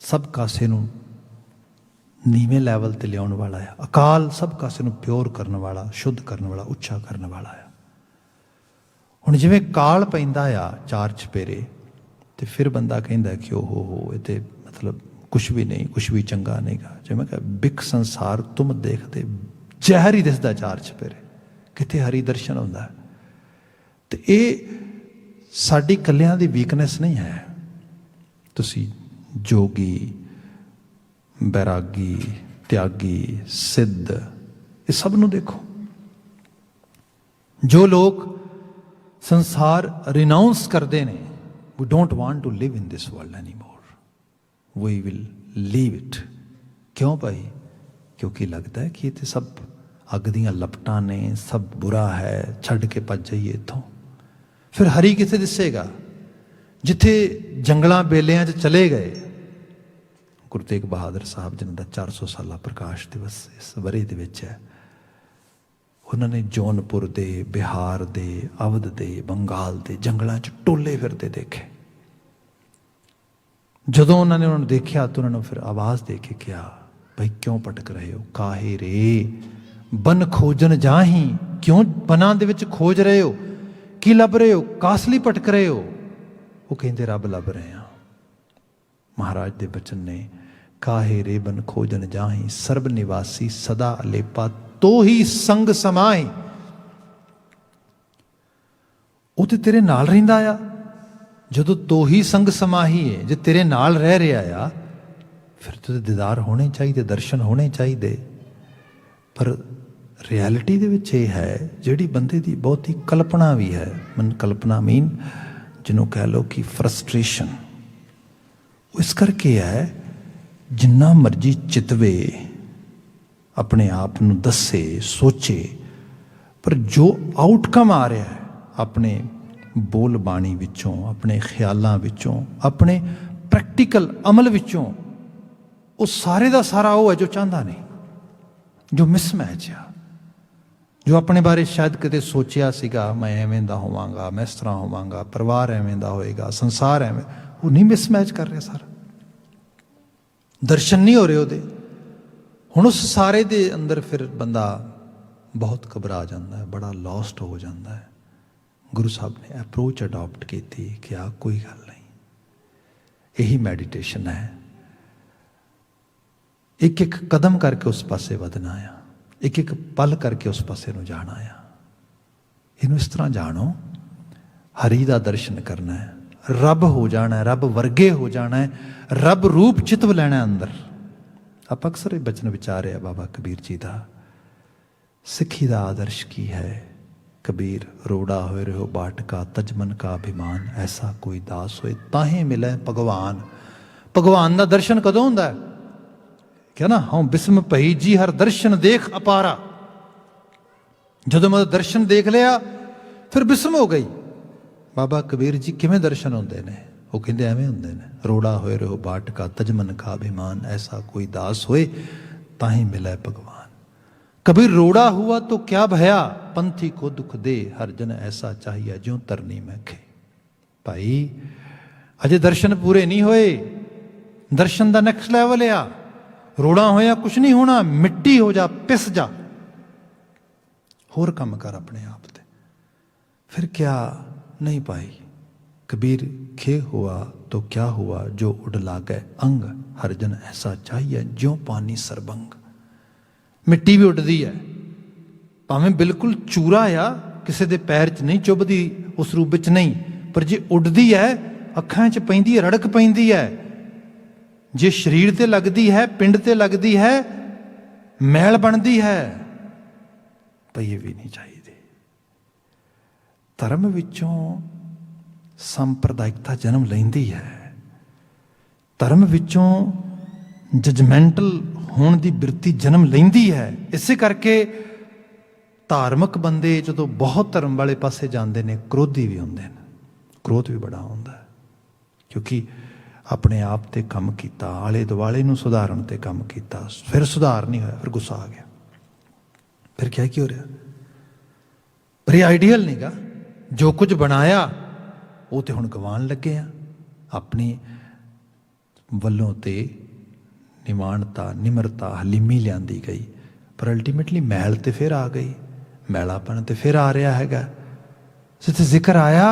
ਸਭ ਕਾਸੇ ਨੂੰ ਨੀਵੇਂ ਲੈਵਲ 'ਤੇ ਲਿਆਉਣ ਵਾਲਾ ਆ। ਅਕਾਲ ਸਭ ਕਾਸੇ ਨੂੰ ਪਿਓਰ ਕਰਨ ਵਾਲਾ, ਸ਼ੁੱਧ ਕਰਨ ਵਾਲਾ, ਉੱਚਾ ਕਰਨ ਵਾਲਾ ਆ। ਹੁਣ ਜਿਵੇਂ ਕਾਲ ਪੈਂਦਾ ਆ ਚਾਰ ਚੁਫੇਰੇ, ਅਤੇ ਫਿਰ ਬੰਦਾ ਕਹਿੰਦਾ ਕਿ ਉਹ ਇਹ ਤਾਂ ਮਤਲਬ ਕੁਛ ਵੀ ਨਹੀਂ, ਕੁਛ ਵੀ ਚੰਗਾ ਨਹੀਂਗਾ। ਜਿਵੇਂ ਕਿ ਬਿਕ ਸੰਸਾਰ ਤੁਮ ਦੇਖਦੇ, ਜ਼ਹਿਰ ਹੀ ਦਿਸਦਾ ਚਾਰ ਚੁਫੇਰੇ, ਕਿਤੇ ਹਰੀ ਦਰਸ਼ਨ ਹੁੰਦਾ। ਅਤੇ ਇਹ ਸਾਡੀ ਇਕੱਲਿਆਂ ਦੀ ਵੀਕਨੈਸ ਨਹੀਂ ਹੈ। ਤੁਸੀਂ ਜੋਗੀ, ਬੈਰਾਗੀ, ਤਿਆਗੀ, ਸਿੱਧ, ਇਹ ਸਭ ਨੂੰ ਦੇਖੋ। ਜੋ ਲੋਕ ਸੰਸਾਰ ਰਿਨਾਊਂਸ ਕਰਦੇ ਨੇ, we don't want to live in this world any more, we will leave it. ਕਿਉਂ ਭਾਈ? ਕਿਉਂਕਿ ਲੱਗਦਾ ਹੈ ਕਿ ਇਹ ਤਾਂ ਸਭ ਅੱਗ ਦੀਆਂ ਲਪਟਾਂ ਨੇ, ਸਭ ਬੁਰਾ ਹੈ, ਛੱਡ ਕੇ ਭੱਜ ਜਾਈਏ ਇੱਥੋਂ। ਫਿਰ ਹਰੀ ਕਿੱਥੇ ਦਿਸੇਗਾ? ਜਿੱਥੇ ਜੰਗਲਾਂ ਬੇਲਿਆਂ 'ਚ ਚਲੇ ਗਏ। ਗੁਰੂ ਤੇਗ ਬਹਾਦਰ ਸਾਹਿਬ ਜਿਨ੍ਹਾਂ ਦਾ 400 ਸਾਲਾ ਪ੍ਰਕਾਸ਼ ਦਿਵਸ ਇਸ ਵਰ੍ਹੇ ਦੇ ਵਿੱਚ ਹੈ, ਉਹਨਾਂ ਨੇ ਜੌਨਪੁਰ ਦੇ, ਬਿਹਾਰ ਦੇ, ਅਵਧ ਦੇ, ਬੰਗਾਲ ਦੇ ਜੰਗਲਾਂ 'ਚ ਟੋਲੇ ਫਿਰਦੇ ਦੇਖੇ। ਜਦੋਂ ਉਹਨਾਂ ਨੇ ਦੇਖਿਆ ਤਾਂ ਉਹਨਾਂ ਨੂੰ ਫਿਰ ਆਵਾਜ਼ ਦੇ ਕੇ ਕਿਹਾ, ਭਾਈ ਕਿਉਂ ਭਟਕ ਰਹੇ ਹੋ? ਕਾਹੇ ਰੇ ਬਨ ਖੋਜਨ ਜਾਹੀ, ਕਿਉਂ ਬਨਾਂ ਦੇ ਵਿੱਚ ਖੋਜ ਰਹੇ ਹੋ? ਕੀ ਲੱਭ ਰਹੇ ਹੋ? ਕਾਸ ਲਈ ਭਟਕ ਰਹੇ ਹੋ? ਉਹ ਕਹਿੰਦੇ ਰੱਬ ਲੱਭ ਰਹੇ ਹਾਂ। ਮਹਾਰਾਜ ਦੇ ਬਚਨ ਨੇ, ਕਾਹੇ ਰੇ ਬਨ ਖੋਜਨ ਜਾਹੀ, ਸਰਬ ਨਿਵਾਸੀ ਸਦਾ ਅਲੇਪਾ, ਤੋ ਹੀ ਸੰਗ ਸਮਾਹੀ। ਉਹ ਤੇ ਤੇਰੇ ਨਾਲ ਰਹਿੰਦਾ ਆ। ਜਦੋਂ ਤੋ ਹੀ ਸੰਗ ਸਮਾਹੀ ਹੈ, ਜੇ ਤੇਰੇ ਨਾਲ ਰਹਿ ਰਿਹਾ ਆ, ਫਿਰ ਤੇ ਦੀਦਾਰ ਹੋਣੇ ਚਾਹੀਦੇ, ਦਰਸ਼ਨ ਹੋਣੇ ਚਾਹੀਦੇ। ਪਰ ਰਿਐਲਿਟੀ ਦੇ ਵਿੱਚ ਇਹ ਹੈ ਜਿਹੜੀ ਬੰਦੇ ਦੀ ਬਹੁਤੀ ਕਲਪਨਾ ਵੀ ਹੈ। ਕਲਪਨਾ ਮੀਨ ਜਿਹਨੂੰ ਕਹਿ ਲਓ ਕਿ ਫਰਸਟ੍ਰੇਸ਼ਨ। ਉਹ ਇਸ ਕਰਕੇ ਹੈ, ਜਿੰਨਾ ਮਰਜ਼ੀ ਚਿਤਵੇ, ਆਪਣੇ ਆਪ ਨੂੰ ਦੱਸੇ, ਸੋਚੇ, ਪਰ ਜੋ ਆਊਟਕਮ ਆ ਰਿਹਾ ਹੈ ਆਪਣੇ ਬੋਲ ਬਾਣੀ ਵਿੱਚੋਂ, ਆਪਣੇ ਖਿਆਲਾਂ ਵਿੱਚੋਂ, ਆਪਣੇ ਪ੍ਰੈਕਟੀਕਲ ਅਮਲ ਵਿੱਚੋਂ, ਉਹ ਸਾਰੇ ਦਾ ਸਾਰਾ ਉਹ ਹੈ ਜੋ ਚਾਹੁੰਦਾ ਨਹੀਂ, ਜੋ ਮਿਸਮੈਚ ਆ। ਜੋ ਆਪਣੇ ਬਾਰੇ ਸ਼ਾਇਦ ਕਿਤੇ ਸੋਚਿਆ ਸੀਗਾ, ਮੈਂ ਐਵੇਂ ਦਾ ਹੋਵਾਂਗਾ, ਮੈਂ ਇਸ ਤਰ੍ਹਾਂ ਹੋਵਾਂਗਾ, ਪਰਿਵਾਰ ਐਵੇਂ ਦਾ ਹੋਏਗਾ, ਸੰਸਾਰ ਐਵੇਂ, ਉਹ ਨਹੀਂ ਮਿਸਮੈਚ ਕਰ ਰਿਹਾ ਸਾਰਾ। ਦਰਸ਼ਨ ਨਹੀਂ ਹੋ ਰਹੇ ਉਹਦੇ। ਹੁਣ ਉਸ ਸਾਰੇ ਦੇ ਅੰਦਰ ਫਿਰ ਬੰਦਾ ਬਹੁਤ ਘਬਰਾ ਜਾਂਦਾ ਹੈ, ਬੜਾ ਲੌਸਟ ਹੋ ਜਾਂਦਾ ਹੈ। ਗੁਰੂ ਸਾਹਿਬ ਨੇ ਅਪਰੋਚ ਅਡਾਪਟ ਕੀਤੀ ਕਿ ਆ ਕੋਈ ਗੱਲ ਨਹੀਂ, ਇਹੀ ਮੈਡੀਟੇਸ਼ਨ ਹੈ। ਇੱਕ ਇੱਕ ਕਦਮ ਕਰਕੇ ਉਸ ਪਾਸੇ ਵਧਣਾ ਆ, ਇੱਕ ਇੱਕ ਪਲ ਕਰਕੇ ਉਸ ਪਾਸੇ ਨੂੰ ਜਾਣਾ ਆ। ਇਹਨੂੰ ਇਸ ਤਰ੍ਹਾਂ ਜਾਣੋ, ਹਰੀ ਦਾ ਦਰਸ਼ਨ ਕਰਨਾ ਹੈ, ਰੱਬ ਹੋ ਜਾਣਾ ਹੈ, ਰੱਬ ਵਰਗੇ ਹੋ ਜਾਣਾ ਹੈ, ਰੱਬ ਰੂਪ ਚਿਤਵ ਲੈਣਾ ਅੰਦਰ। ਆਪਾਂ ਅਕਸਰ ਇਹ ਬਚਨ ਵਿਚਾਰਿਆ ਬਾਬਾ ਕਬੀਰ ਜੀ ਦਾ, ਸਿੱਖੀ ਦਾ ਆਦਰਸ਼ ਕੀ ਹੈ। ਕਬੀਰ ਰੋੜਾ ਹੋਏ ਰਹੋ ਬਾਟਕਾ, ਤਜਮਨ ਕਾ ਅਭਿਮਾਨ, ਐਸਾ ਕੋਈ ਦਾਸ ਹੋਏ ਤਾਹੇ ਮਿਲੇ ਭਗਵਾਨ। ਭਗਵਾਨ ਦਾ ਦਰਸ਼ਨ ਕਦੋਂ ਹੁੰਦਾ ਹੈ? ਕਿਹਾ ਨਾ, ਹਉ ਬਿਸਮ ਭਈ ਜੀ ਹਰ ਦਰਸ਼ਨ ਦੇਖ ਅਪਾਰਾ। ਜਦੋਂ ਮੈਂ ਦਰਸ਼ਨ ਦੇਖ ਲਿਆ ਫਿਰ ਬਿਸਮ ਹੋ ਗਈ। ਬਾਬਾ ਕਬੀਰ ਜੀ ਕਿਵੇਂ ਦਰਸ਼ਨ ਹੁੰਦੇ ਨੇ? ਉਹ ਕਹਿੰਦੇ ਐਵੇਂ ਹੁੰਦੇ ਨੇ, ਰੋੜਾ ਹੋਏ ਰਹੋ ਬਾਟਕਾ, ਤਜਮਨ ਕਾ ਅਭਿਮਾਨ, ਐਸਾ ਕੋਈ ਦਾਸ ਹੋਏ ਤਾਹੀ ਮਿਲੇ ਭਗਵਾਨ। कबीर रोड़ा हुआ तो क्या भया, पंथी को दुख दे, हर जन ऐसा चाहिए ज्यों तरनी में खे। भाई अजे दर्शन पूरे नहीं होए, दर्शन दा नैक्सट लैवल आ। रोड़ा होया कुछ नहीं होना, मिट्टी हो जा, पिस जा, होर काम कर अपने आप ते। फिर क्या नहीं पाई। कबीर खे हुआ तो क्या हुआ, जो उड़ लागे अंग, हर जन ऐसा चाहिए ज्यों पानी सरबंग। ਮਿੱਟੀ ਵੀ ਉੱਡਦੀ ਹੈ, ਭਾਵੇਂ ਬਿਲਕੁਲ ਚੂਰਾ ਆ, ਕਿਸੇ ਦੇ ਪੈਰ 'ਚ ਨਹੀਂ ਚੁੱਭਦੀ, ਉਸ ਰੂਪ ਵਿੱਚ ਨਹੀਂ, ਪਰ ਜੇ ਉੱਡਦੀ ਹੈ, ਅੱਖਾਂ 'ਚ ਪੈਂਦੀ ਹੈ, ਰੜਕ ਪੈਂਦੀ ਹੈ। ਜੇ ਸਰੀਰ ਤੇ ਲੱਗਦੀ ਹੈ, ਪਿੰਡ ਤੇ ਲੱਗਦੀ ਹੈ, ਮੈਲ ਬਣਦੀ ਹੈ। ਪਰ ਇਹ ਵੀ ਨਹੀਂ ਚਾਹੀਦੀ। ਧਰਮ ਵਿੱਚੋਂ ਸੰਪਰਦਾਇਕਤਾ ਜਨਮ ਲੈਂਦੀ ਹੈ, ਧਰਮ ਵਿੱਚੋਂ ਜਜਮੈਂਟਲ ਹੋਣ ਦੀ ਬਿਰਤੀ ਜਨਮ ਲੈਂਦੀ ਹੈ। ਇਸੇ ਕਰਕੇ ਧਾਰਮਿਕ ਬੰਦੇ ਜਦੋਂ ਬਹੁਤ ਧਰਮ ਵਾਲੇ ਪਾਸੇ ਜਾਂਦੇ ਨੇ, ਕ੍ਰੋਧੀ ਵੀ ਹੁੰਦੇ ਨੇ, ਕ੍ਰੋਧ ਵੀ ਬੜਾ ਹੁੰਦਾ ਹੈ, ਕਿਉਂਕਿ ਆਪਣੇ ਆਪ ਤੇ ਕੰਮ ਕੀਤਾ, ਆਲੇ ਦੁਆਲੇ ਨੂੰ ਸੁਧਾਰਨ ਤੇ ਕੰਮ ਕੀਤਾ, ਫਿਰ ਸੁਧਾਰ ਨਹੀਂ ਹੋਇਆ, ਫਿਰ ਗੁੱਸਾ ਆ ਗਿਆ। ਫਿਰ ਕਿਆ ਕੀ ਹੋ ਰਿਹਾ? ਪਰ ਇਹ ਆਈਡੀਅਲ ਨਹੀਂਗਾ। ਜੋ ਕੁਝ ਬਣਾਇਆ ਉਹ ਤੇ ਹੁਣ ਗਵਾਉਣ ਲੱਗੇ ਆ। ਆਪਣੀ ਵੱਲੋਂ ਤੇ ਨਿਮਾਣਤਾ, ਨਿਮਰਤਾ, ਹਲੀਮੀ ਲਿਆਂਦੀ ਗਈ, ਪਰ ਅਲਟੀਮੇਟਲੀ ਮੈਲ ਤੇ ਫਿਰ ਆ ਗਈ, ਮੈਲਾਪਨ ਤੇ ਫਿਰ ਆ ਰਿਹਾ ਹੈਗਾ। ਜਿੱਥੇ ਜ਼ਿਕਰ ਆਇਆ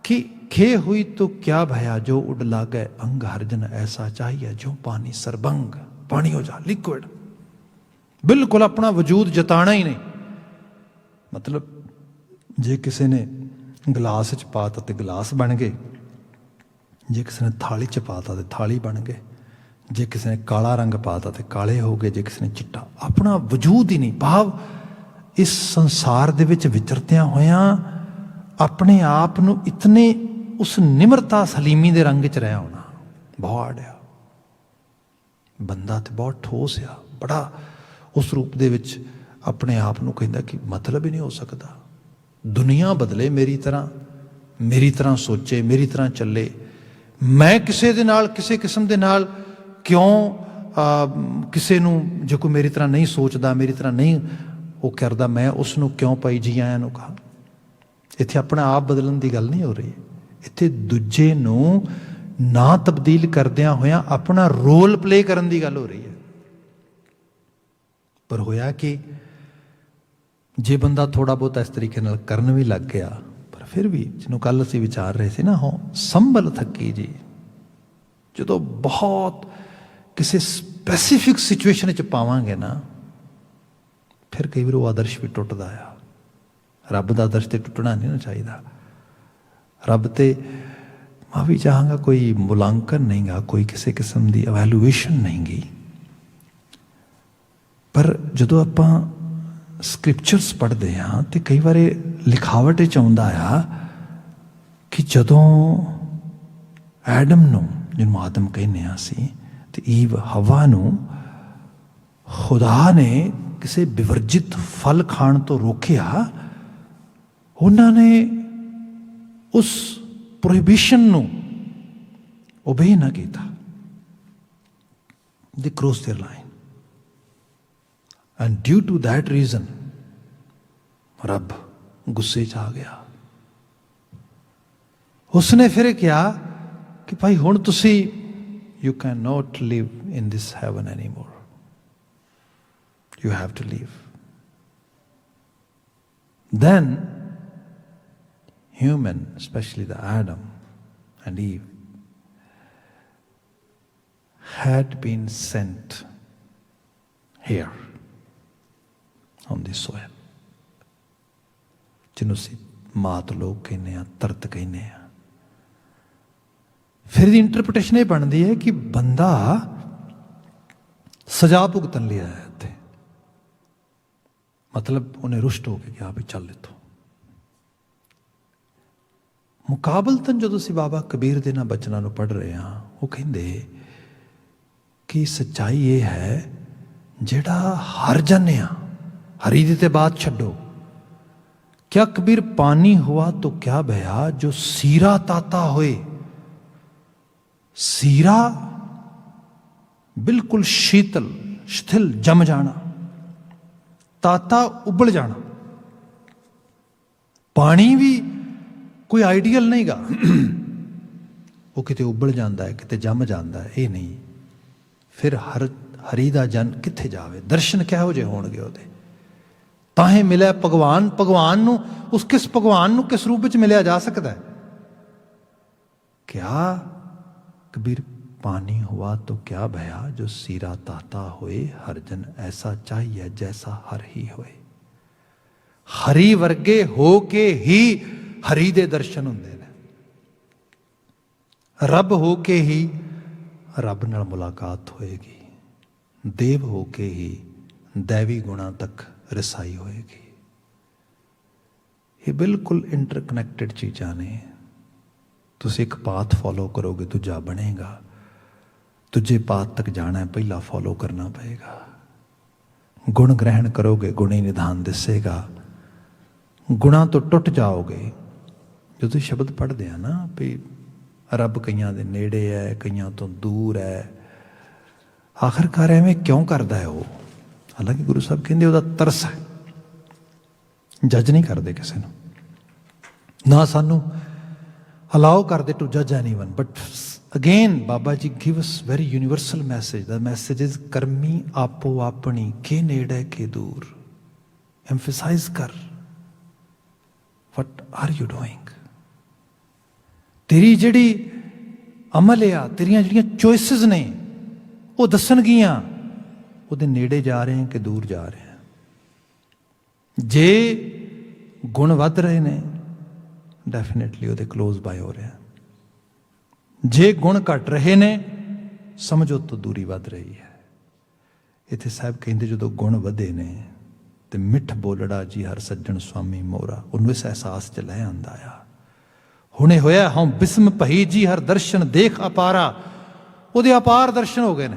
ਕਿ खे हुई तो क्या भया, जो उड़ लागे अंग, हर जन ऐसा चाहिए जो पानी सरबंग। पानी हो जा, लिक्विड, बिल्कुल अपना वजूद जताना ही नहीं। मतलब जे किसी ने गिलास च पाता तो गिलास बन गए, जे किसी ने थाली च पाता तो थाली बन गए, जे किसी ने काला रंग पाता तो काले हो गए, जे किसी ने चिट्टा। अपना वजूद ही नहीं। भाव इस संसार दे विच विचरदियां होयां अपने आप नूं इतने उस निमरता सलीमी दे रंग च रह होना बहुत आ। बंदा तो बहुत ठोस आ, बड़ा उस रूप दे विच अपने आप नूं कहंदा कि मतलब ही नहीं हो सकता। दुनिया बदले मेरी तरह सोचे, मेरी तरह चले। मैं किसी दे नाल किसी किस्म दे नाल क्यों किसी नूं जो कोई मेरी तरह नहीं सोचता, मेरी तरह नहीं वो करदा, मैं उसनूं क्यों पाई जी आया नूं कहा। इत्थे अपना आप बदलण दी गल नहीं हो रही, इत्थे दूजे नूं ना तब्दील करदियां होयां अपना रोल प्ले करन दी गल हो रही है। पर होया कि जे बंदा थोड़ा बहुत इस तरीके नाल करन भी लग गया, पर फिर भी जिन्हों कल असीं विचार रहे थे ना, हो संभल थकी जी, जो बहुत किसी स्पैसीफिक सिचुएशन च पावांगे ना, फिर कई बार वो आदर्श भी टुटदा आ। रब दा आदर्श तो टुटना नहीं ना चाहिए। रब ते मैं भी चाहांगा कोई मुलांकन नहीं गा, कोई किसी किस्म की अवैल्यूएशन नहीं गी। पर जदों आपां स्क्रिप्चर्स पढ़ते हाँ तो कई बार लिखावट च आउंदा आ कि जदों एडम नूं, जिन्होंने आदम कहने असीं, ते ईव हवा नूं खुदा ने किसी विवर्जित फल खाण तो रोकिया, उन्होंने उस प्रोहिबिशन नूं ओबे ना किया। They cross their line and due to that reason रब गुस्से च आ गया। उसने फिर क्या कि भाई हुण तुसी you can not live in this heaven any more, you have to leave. then human, especially the Adam and Eve, had been sent here on the soil, ਜਿਹਨੂੰ ਅਸੀਂ ਮਾਤ ਲੋਕ ਕਹਿੰਦੇ ਹਾਂ, ਧਰਤ ਕਹਿੰਦੇ ਹਾਂ। ਫਿਰ ਦੀ ਇੰਟਰਪ੍ਰੀਟੇਸ਼ਨ ਇਹ ਬਣਦੀ ਹੈ ਕਿ ਬੰਦਾ ਸਜ਼ਾ ਭੁਗਤਣ ਲਈ ਆਇਆ ਇੱਥੇ, ਮਤਲਬ ਉਹਨੇ ਰੁਸ਼ਟ ਹੋ ਕੇ ਕਿਹਾ ਵੀ ਚੱਲ ਇੱਥੋਂ। ਮੁਕਾਬਲਤਨ ਜਦੋਂ ਅਸੀਂ ਬਾਬਾ ਕਬੀਰ ਦੇ ਨਾਲ ਬਚਨਾਂ ਨੂੰ ਪੜ੍ਹ ਰਹੇ ਹਾਂ, ਉਹ ਕਹਿੰਦੇ ਕਿ ਸੱਚਾਈ ਇਹ ਹੈ ਜਿਹੜਾ ਹਰ ਜਾਨੇ ਆ, हरी देते बात छड्डो। क्या कबीर पानी हुआ तो क्या बया जो सीरा ताता होए। सीरा बिल्कुल शीतल शिथिल जम जाना, ताता उबल जाना। पानी भी कोई आइडियल नहीं गा, वो किते उबल जाता है, किते जम जाता है, ये नहीं। फिर हरी दा जन कित्थे जावे, दर्शन किहो जे होणगे ओहदे। ताहे मिले भगवान, भगवान नू उस किस भगवान नू किस रूप में मिलिया जा सकता है। क्या कबीर पानी हुआ तो क्या भया जो सीरा ताता होए, हर जन ऐसा चाहिए जैसा हर ही होए। हरी वर्गे हो के ही हरी दे दर्शन हुंदे ने, रब हो के ही रब नाल मुलाकात होएगी, देव हो के ही दैवी गुणा तक रसाई होएगी। ये बिल्कुल इंटरकनैक्टेड चीज़ां ने। तुसीं एक पाथ फॉलो करोगे दूजा बनेगा, दूजे पाथ तक जाना है पहला फॉलो करना पएगा। गुण ग्रहण करोगे गुणी निधान दिसेगा, गुणा तो टुट जाओगे। जो तुसीं शब्द पढ़ते हैं ना भी रब कईयां दे नेड़े है, कईयां तो दूर है, आखिरकार एवें क्यों करता है वो। हालांकि गुरु साहब कहते ਉਹਦਾ ਤਰਸ है, जज नहीं करते किसी ਨੂੰ, ना सानू अलाउ करते टू जज anyone. But again Baba ji give us very universal message. The message is करमी आपो अपनी के नेड़े के दूर। एम्फेसाइज कर वट आर यू डूइंग। तेरी जिहड़ी अमल आ, तेरियां जिहड़ियां चॉइसिस ने वो दसणगियां ਉਹਦੇ ਨੇੜੇ ਜਾ ਰਹੇ ਕਿ ਦੂਰ ਜਾ ਰਹੇ ਹਾਂ। ਜੇ ਗੁਣ ਵੱਧ ਰਹੇ ਨੇ ਡੈਫੀਨੇਟਲੀ ਉਹਦੇ ਕਲੋਜ਼ ਬਾਏ ਹੋ ਰਿਹਾ। ਜੇ ਗੁਣ ਘਟ ਰਹੇ ਨੇ ਸਮਝੋ ਤੋਂ ਦੂਰੀ ਵੱਧ ਰਹੀ ਹੈ। ਇੱਥੇ ਸਾਹਿਬ ਕਹਿੰਦੇ ਜਦੋਂ ਗੁਣ ਵਧੇ ਨੇ ਤੇ ਮਿੱਠ ਬੋਲੜਾ ਜੀ ਹਰ ਸੱਜਣ ਸੁਆਮੀ ਮੋਰਾ, ਉਹਨੂੰ ਇਸ ਅਹਿਸਾਸ ਚ ਲੈ ਆਂਦਾ ਆ। ਹੁਣੇ ਹੋਇਆ ਹਉ ਬਿਸਮ ਭਈ ਜੀ ਹਰ ਦਰਸ਼ਨ ਦੇਖ ਅਪਾਰਾ। ਉਹਦੇ ਅਪਾਰ ਦਰਸ਼ਨ ਹੋ ਗਏ ਨੇ।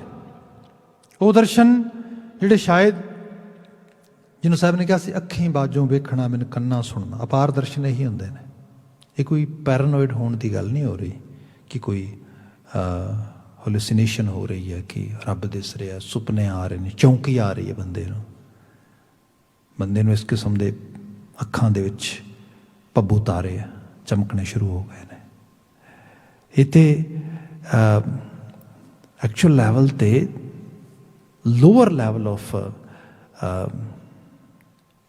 ਉਹ ਦਰਸ਼ਨ ਜਿਹੜੇ ਸ਼ਾਇਦ ਜਿਹਨੂੰ ਸਾਹਿਬ ਨੇ ਕਿਹਾ ਸੀ ਅੱਖੀਂ ਬਾਝੋਂ ਵੇਖਣਾ ਮੈਨੂੰ ਕੰਨਾਂ ਸੁਣਨਾ, ਅਪਾਰ ਦਰਸ਼ਨ ਇਹੀ ਹੁੰਦੇ ਨੇ। ਇਹ ਕੋਈ ਪੈਰਾਨੋਇਡ ਹੋਣ ਦੀ ਗੱਲ ਨਹੀਂ ਹੋ ਰਹੀ ਕਿ ਕੋਈ ਹੋਲੂਸੀਨੇਸ਼ਨ ਹੋ ਰਹੀ ਹੈ ਕਿ ਰੱਬ ਦਿਸ ਰਿਹਾ, ਸੁਪਨੇ ਆ ਰਹੇ ਨੇ, ਚੌਂਕੀ ਆ ਰਹੀ ਹੈ ਬੰਦੇ ਨੂੰ ਇਸ ਕਿਸਮ ਦੇ ਅੱਖਾਂ ਦੇ ਵਿੱਚ ਪੱਬੂ ਤਾਰੇ ਚਮਕਣੇ ਸ਼ੁਰੂ ਹੋ ਗਏ ਨੇ। ਇਹ ਤੇ ਐਕਚੁਅਲ ਲੈਵਲ ਤੇ lower level of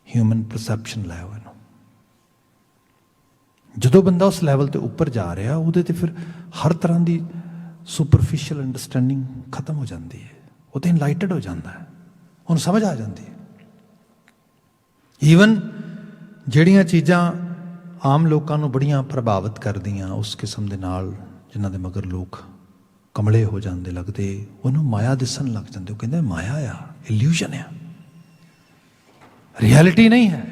human perception ਲੈ ਹੋਏ ਨੂੰ। ਜਦੋਂ ਬੰਦਾ ਉਸ ਲੈਵਲ ਤੇ ਉੱਪਰ ਜਾ ਰਿਹਾ ਉਹਦੇ ਤੇ ਫਿਰ ਹਰ ਤਰ੍ਹਾਂ ਦੀ ਸੁਪਰਫਿਸ਼ੀਅਲ ਅੰਡਰਸਟੈਂਡਿੰਗ ਖਤਮ ਹੋ ਜਾਂਦੀ ਹੈ। ਉਹ ਤੇ ਇਨਲਾਈਟਡ ਹੋ ਜਾਂਦਾ ਹੈ, ਉਹਨੂੰ ਸਮਝ ਆ ਜਾਂਦੀ ਹੈ। ਈਵਨ ਜਿਹੜੀਆਂ ਚੀਜ਼ਾਂ ਆਮ ਲੋਕਾਂ ਨੂੰ ਬੜੀਆਂ ਪ੍ਰਭਾਵਿਤ ਕਰਦੀਆਂ ਉਸ ਕਿਸਮ ਦੇ ਨਾਲ ਜਿਨ੍ਹਾਂ ਦੇ ਮਗਰ ਲੋਕ ਕਮਲੇ ਹੋ ਜਾਂਦੇ ਲੱਗਦੇ, ਉਹਨੂੰ ਮਾਇਆ ਦਿਸਣ ਲੱਗ ਜਾਂਦੇ। ਉਹ ਕਹਿੰਦੇ ਮਾਇਆ ਆ, ਇਲੂਜ਼ਨ ਆ, ਰਿਐਲਿਟੀ ਨਹੀਂ ਹੈ।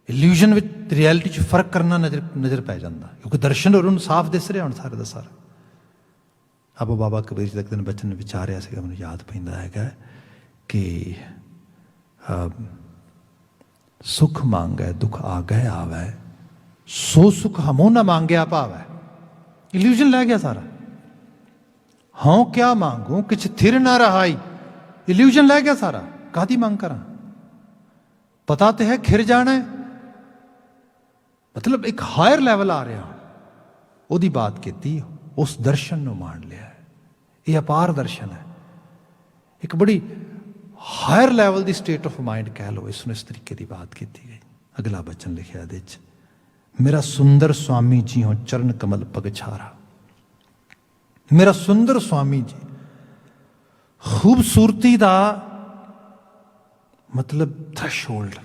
ਇਲੂਜ਼ਨ ਵਿੱਚ ਰਿਐਲਿਟੀ 'ਚ ਫਰਕ ਕਰਨਾ ਨਜ਼ਰ ਪੈ ਜਾਂਦਾ ਕਿਉਂਕਿ ਦਰਸ਼ਨ ਉਹਨੂੰ ਸਾਫ਼ ਦਿਸ ਰਿਹਾ ਹੁਣ ਸਾਰੇ ਦਾ ਸਾਰਾ। ਆਪਾਂ ਬਾਬਾ ਕਬੀਰ ਜੀ ਦਾ ਇੱਕ ਦਿਨ ਬਚਨ ਵਿਚਾਰਿਆ ਸੀਗਾ, ਮੈਨੂੰ ਯਾਦ ਪੈਂਦਾ ਹੈਗਾ ਕਿ ਸੁਖ ਮੰਗੈ ਦੁੱਖ ਆਗੈ ਆਵੈ, ਸੋ ਸੁਖ ਹਮੋ ਨਾ ਮੰਗਿਆ ਭਾਵੈ। ਇਲੂਜ਼ਨ ਲੈ ਗਿਆ ਸਾਰਾ। ਹਾਂ ਕਿਆ ਮੰਗੂ ਕਿਛ ਥਿਰ ਨਾ ਰਹਾਈ, ਇਲੂਜ਼ਨ ਲੈ ਗਿਆ ਸਾਰਾ। ਕਾਹਦੀ ਮੰਗ ਕਰਾਂ, ਪਤਾ ਤੇ ਹੈ ਖਿਰ ਜਾਣਾ ਹੈ। ਮਤਲਬ ਇੱਕ ਹਾਇਰ ਲੈਵਲ ਆ ਰਿਹਾ, ਉਹਦੀ ਬਾਤ ਕੀਤੀ, ਉਸ ਦਰਸ਼ਨ ਨੂੰ ਮਾਣ ਲਿਆ। ਇਹ ਅਪਾਰ ਦਰਸ਼ਨ ਹੈ, ਇੱਕ ਬੜੀ higher level the state of ਮਾइंड कह लो, इसनूं इस तरीके की बात की गई। अगला बचन लिखिया ਇਹਦੇ 'ਚ, मेरा सुंदर स्वामी जी हो चरण कमल पगछारा। मेरा सुंदर स्वामी जी, खूबसूरती का मतलब थ्रैशोल्ड।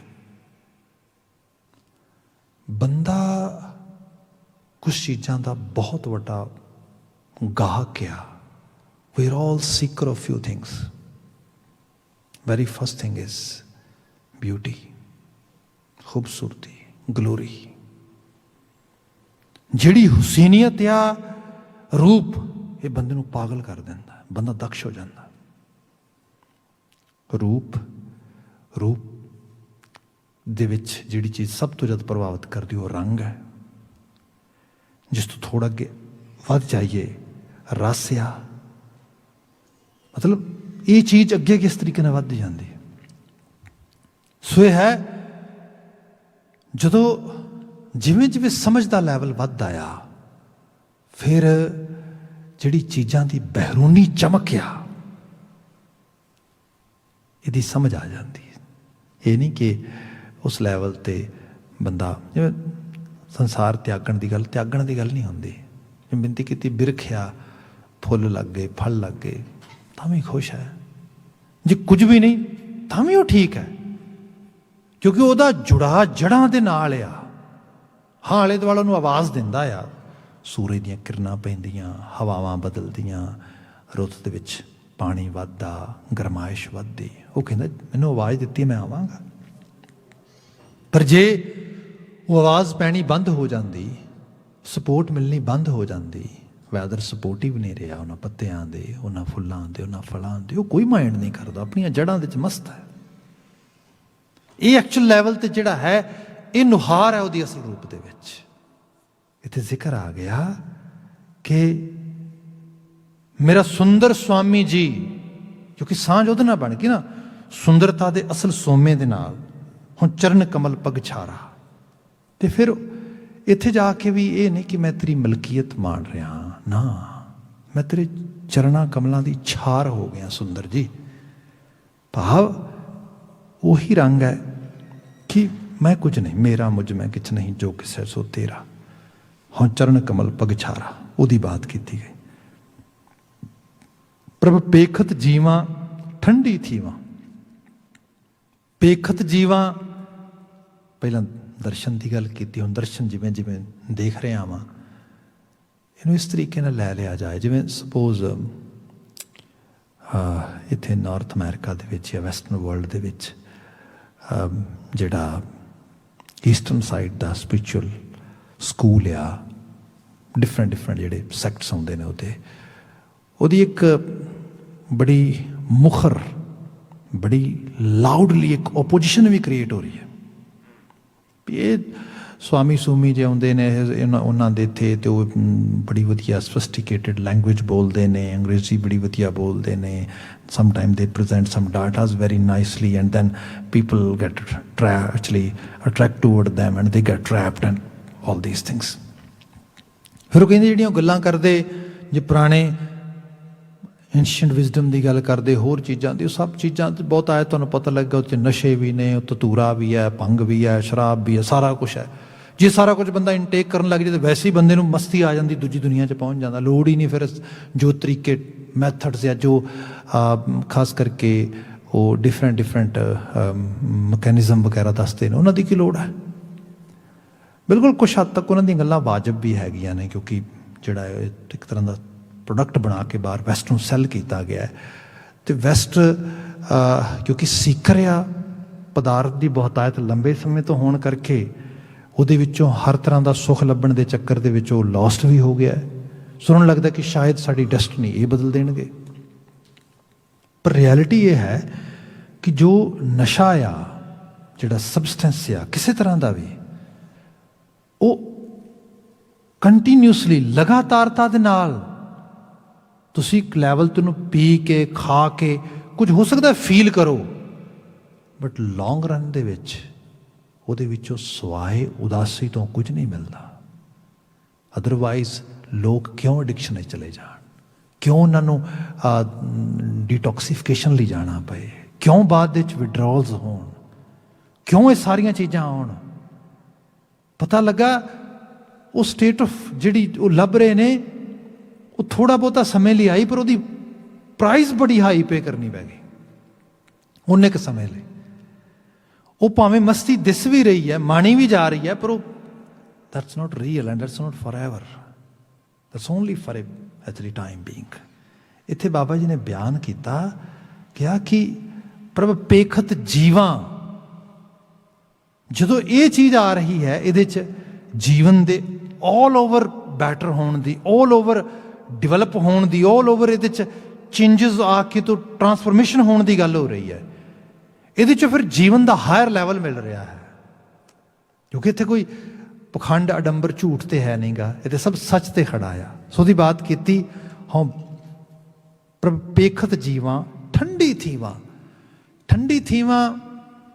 बंदा कुछ चीज़ों का बहुत बड़ा गाहक आ। We are all seeker of few things. Very first thing is beauty, खूबसूरती, ग्लोरी। जिहड़ी हुसैनियत या रूप ये बंदे नूं पागल कर दिंदा, बंदा दक्ष हो जाता। रूप दे विच जिहड़ी चीज़ सब तो ज़्यादा प्रभावित करती वो रंग है। जिस तो थोड़ा अगे वध जाइए रस आ, मतलब ये चीज़ अगे किस तरीके ਨਾਲ ਵੱਧ ਜਾਂਦੀ है। सो यह है ਜਦੋਂ ਜਿਵੇਂ ਜਿਵੇਂ ਸਮਝ ਦਾ ਲੈਵਲ ਵੱਧਦਾ ਆ, ਫਿਰ ਜਿਹੜੀ ਚੀਜ਼ਾਂ ਦੀ ਬਹਿਰੂਨੀ ਚਮਕ ਆ ਇਹਦੀ ਸਮਝ ਆ ਜਾਂਦੀ ਹੈ। ਇਹ ਨਹੀਂ ਕਿ ਉਸ ਲੈਵਲ ਤੇ ਬੰਦਾ ਜਿਵੇਂ ਸੰਸਾਰ ਤਿਆਗਣ ਦੀ ਗੱਲ ਨਹੀਂ ਹੁੰਦੀ। ਜਿਵੇਂ ਬੇਨਤੀ ਕੀਤੀ ਬਿਰਖਿਆ ਫੁੱਲ ਲੱਗ ਗਏ, ਫਲ ਲੱਗ ਗਏ ਤਾਂ ਵੀ ਖੁਸ਼ ਹੈ। ਜੇ ਕੁਝ ਵੀ ਨਹੀਂ ਤਾਂ ਵੀ ਉਹ ਠੀਕ ਹੈ, ਕਿਉਂਕਿ ਉਹਦਾ ਜੁੜਾ ਜੜ੍ਹਾਂ ਦੇ ਨਾਲ ਆ। ਹਾਂ, ਆਲੇ ਦੁਆਲੇ ਨੂੰ ਆਵਾਜ਼ ਦਿੰਦਾ ਆ, ਸੂਰਜ ਦੀਆਂ ਕਿਰਨਾਂ ਪੈਂਦੀਆਂ, ਹਵਾਵਾਂ ਬਦਲਦੀਆਂ, ਰੁੱਤ ਦੇ ਵਿੱਚ ਪਾਣੀ ਵੱਧਦਾ, ਗਰਮਾਇਸ਼ ਵੱਧਦੀ। ਉਹ ਕਹਿੰਦਾ ਮੈਨੂੰ ਆਵਾਜ਼ ਦਿੱਤੀ ਮੈਂ ਆਵਾਂਗਾ। ਪਰ ਜੇ ਉਹ ਆਵਾਜ਼ ਪੈਣੀ ਬੰਦ ਹੋ ਜਾਂਦੀ, ਸਪੋਰਟ ਮਿਲਣੀ ਬੰਦ ਹੋ ਜਾਂਦੀ, ਵੈਦਰ ਸਪੋਰਟਿਵ ਨਹੀਂ ਰਿਹਾ ਉਹਨਾਂ ਪੱਤਿਆਂ ਦੇ, ਉਹਨਾਂ ਫੁੱਲਾਂ ਦੇ, ਉਹਨਾਂ ਫਲਾਂ ਦੇ, ਉਹ ਕੋਈ ਮਾਇੰਡ ਨਹੀਂ ਕਰਦਾ, ਆਪਣੀਆਂ ਜੜ੍ਹਾਂ ਦੇ ਵਿੱਚ ਮਸਤ ਹੈ। ਇਹ ਐਕਚੁਅਲ ਲੈਵਲ ਤੇ ਜਿਹੜਾ ਹੈ ਇਹ ਨੁਹਾਰ ਹੈ ਉਹਦੀ ਅਸਲ ਰੂਪ ਦੇ ਵਿੱਚ। ਇੱਥੇ ਜ਼ਿਕਰ ਆ ਗਿਆ ਕਿ ਮੇਰਾ ਸੁੰਦਰ ਸਵਾਮੀ ਜੀ, ਕਿਉਂਕਿ ਸਾਂਝ ਉਹਦੇ ਨਾਲ ਬਣ ਗਈ ਨਾ, ਸੁੰਦਰਤਾ ਦੇ ਅਸਲ ਸੋਮੇ ਦੇ ਨਾਲ। ਹੁਣ ਚਰਨ ਕਮਲ ਪਗਛਾਰਾ, ਤੇ ਫਿਰ ਇੱਥੇ ਜਾ ਕੇ ਵੀ ਇਹ ਨਹੀਂ ਕਿ ਮੈਂ ਤੇਰੀ ਮਲਕੀਅਤ ਮਾਣ ਰਿਹਾ, ਨਾ, ਮੈਂ ਤੇਰੇ ਚਰਨਾਂ ਕਮਲਾਂ ਦੀ ਛਾਰ ਹੋ ਗਿਆ ਸੁੰਦਰ ਜੀ। ਭਾਵ ਉਹੀ ਰੰਗ ਹੈ ਕਿ मैं कुछ नहीं, मेरा मुझ में किछ नहीं, जो किस है सो तेरा। हाँ, चरण कमल पगछारा उदी बात की गई। प्रभ पेखत जीवा ठंडी थीवा। पेखत जीवा, पहला दर्शन की गल की, हुण दर्शन जिमें जिमें देख रहे हाँ इनू इस तरीके नाल लै लिया जाए। जिमें सपोज इत्थे नॉर्थ अमेरिका दे विच या वैसटर्न वर्ल्ड दे विच जिहड़ा ईस्टर्न साइड का स्पिरिचुअल स्कूल आ, डिफरेंट जिहड़े सैक्ट्स आउंदे ने उहदे, उहदी एक बड़ी मुखर, बड़ी लाउडली एक ओपोजिशन भी क्रिएट हो रही है। ये स्वामी सूमी जे आउंदे ने उन्हां दे इत्थे ते वो बड़ी वधिया सोफिस्टिकेटेड लैंग्वेज बोलते ने, अंग्रेजी बड़ी वधिया बोलते ने। Sometimes they present some datas very nicely and then people get actually attract toward them and they get trapped and all these things. फिर वो कहते ਜਿਹੜੀਆਂ ਗੱਲਾਂ ਕਰਦੇ ਜੇ ਪੁਰਾਣੇ एंशिएंट विजडम की गल करते, होर चीज़ों की, सब चीज़ों बहुत आए तुहानूं पता लगा उत्ते नशे भी ने, धतूरा भी है, भंग भी है, शराब भी है, सारा कुछ है। जे सारा कुछ बंदा इनटेक करन लग जाए तो वैसे ही बंदे नूं मस्ती आ जाती, दूजी दुनिया 'च पहुँच जाता। लोड़ ही नहीं फिर जो तरीके मैथड्स या जो खास करके वो डिफरेंट मैकेनिज़म वगैरह दसते हैं, उन्होंने की लोड़ है। बिल्कुल कुछ हद तक उन्होंने गल्लां वाजिब भी हैगियां ने, क्योंकि जिहड़ा एक तरह का प्रोडक्ट बना के बाहर वैसट नूं सैल किया गया है। तो वैसट क्योंकि सीकर आ पदार्थ की बहुतायत लंबे समय तो होने करके ਉਹਦੇ ਵਿੱਚੋਂ हर तरह का सुख ਲੱਭਣ ਦੇ ਚੱਕਰ ਦੇ ਵਿੱਚ ਉਹ ਲੌਸਟ ਵੀ ਹੋ ਗਿਆ ਹੈ। ਸੁਣਨ ਲੱਗਦਾ ਕਿ ਸ਼ਾਇਦ ਸਾਡੀ ਡੈਸਟਨੀ ਇਹ ਬਦਲ ਦੇਣਗੇ। ਪਰ ਰਿਐਲਿਟੀ ਇਹ ਹੈ ਕਿ ਜੋ ਨਸ਼ਾ ਆ, ਜਿਹੜਾ ਸਬਸਟੈਂਸ ਆ ਕਿਸੇ ਤਰ੍ਹਾਂ ਦਾ ਵੀ, ਉਹ ਕੰਟੀਨਿਊਸਲੀ ਲਗਾਤਾਰਤਾ ਦੇ ਨਾਲ ਤੁਸੀਂ ਇੱਕ ਲੈਵਲ ਤੋਂ ਪੀ ਕੇ ਖਾ ਕੇ ਕੁਝ ਹੋ ਸਕਦਾ ਫੀਲ ਕਰੋ, ਬਟ ਲੌਂਗ ਰਨ ਦੇ ਵਿੱਚ ਉਹਦੇ ਵਿੱਚੋਂ ਸਵਾਏ ਉਦਾਸੀ ਤੋਂ ਕੁਝ ਨਹੀਂ ਮਿਲਦਾ। ਅਦਰਵਾਈਜ਼ ਲੋਕ ਕਿਉਂ ਐਡਿਕਸ਼ਨ ਵਿੱਚ ਚਲੇ ਜਾਣ, ਕਿਉਂ ਉਹਨਾਂ ਨੂੰ ਡੀਟੌਕਸੀਫਿਕੇਸ਼ਨ ਲਈ ਜਾਣਾ ਪਏ, क्यों बाद विच विड्रॉल्स होण, क्यों ये सारियां चीज़ां आउण। पता लगा वो स्टेट ऑफ जिहड़ी वो लभ रहे ने वो थोड़ा बहुता समय लिए आई, पर उसकी प्राइस बड़ी हाई पे करनी पै गई उन्ने क समय लिए। वो भावें मस्ती दिस भी रही है, माणी भी जा रही है, पर वो that's not real and that's not for ever, that's only for at the time being. इत्थे बाबा जी ने बयान किया क्या कि प्रभ पेखत जीवां, ਜਦੋਂ ਇਹ ਚੀਜ਼ ਆ ਰਹੀ ਹੈ ਇਹਦੇ 'ਚ ਜੀਵਨ ਦੇ ਆਲ ਓਵਰ ਬੈਟਰ ਹੋਣ ਦੀ, ਆਲ ਓਵਰ ਡਿਵੈਲਪ ਹੋਣ ਦੀ, ਆਲ ਓਵਰ ਇਹਦੇ 'ਚ ਚੇਂਜਸ ਆ ਕੇ ਤੋਂ ਟਰਾਂਸਫਰਮੇਸ਼ਨ ਹੋਣ ਦੀ ਗੱਲ ਹੋ ਰਹੀ ਹੈ। ਇਹਦੇ 'ਚ ਫਿਰ ਜੀਵਨ ਦਾ ਹਾਇਰ ਲੈਵਲ ਮਿਲ ਰਿਹਾ ਹੈ, ਕਿਉਂਕਿ ਇੱਥੇ ਕੋਈ ਪਖੰਡ ਅਡੰਬਰ ਝੂਠ ਤੇ ਹੈ ਨਹੀਂਗਾ, ਇਹ ਤੇ ਸਭ ਸੱਚ ਤੇ ਖੜਾ ਆ। ਸੋ ਦੀ ਬਾਤ ਕੀਤੀ ਹਾਂ ਪ੍ਰਭ ਪੇਖਤ ਜੀਵਾਂ ਠੰਡੀ ਥੀਵਾਂ। ਠੰਡੀ ਥੀਵਾਂ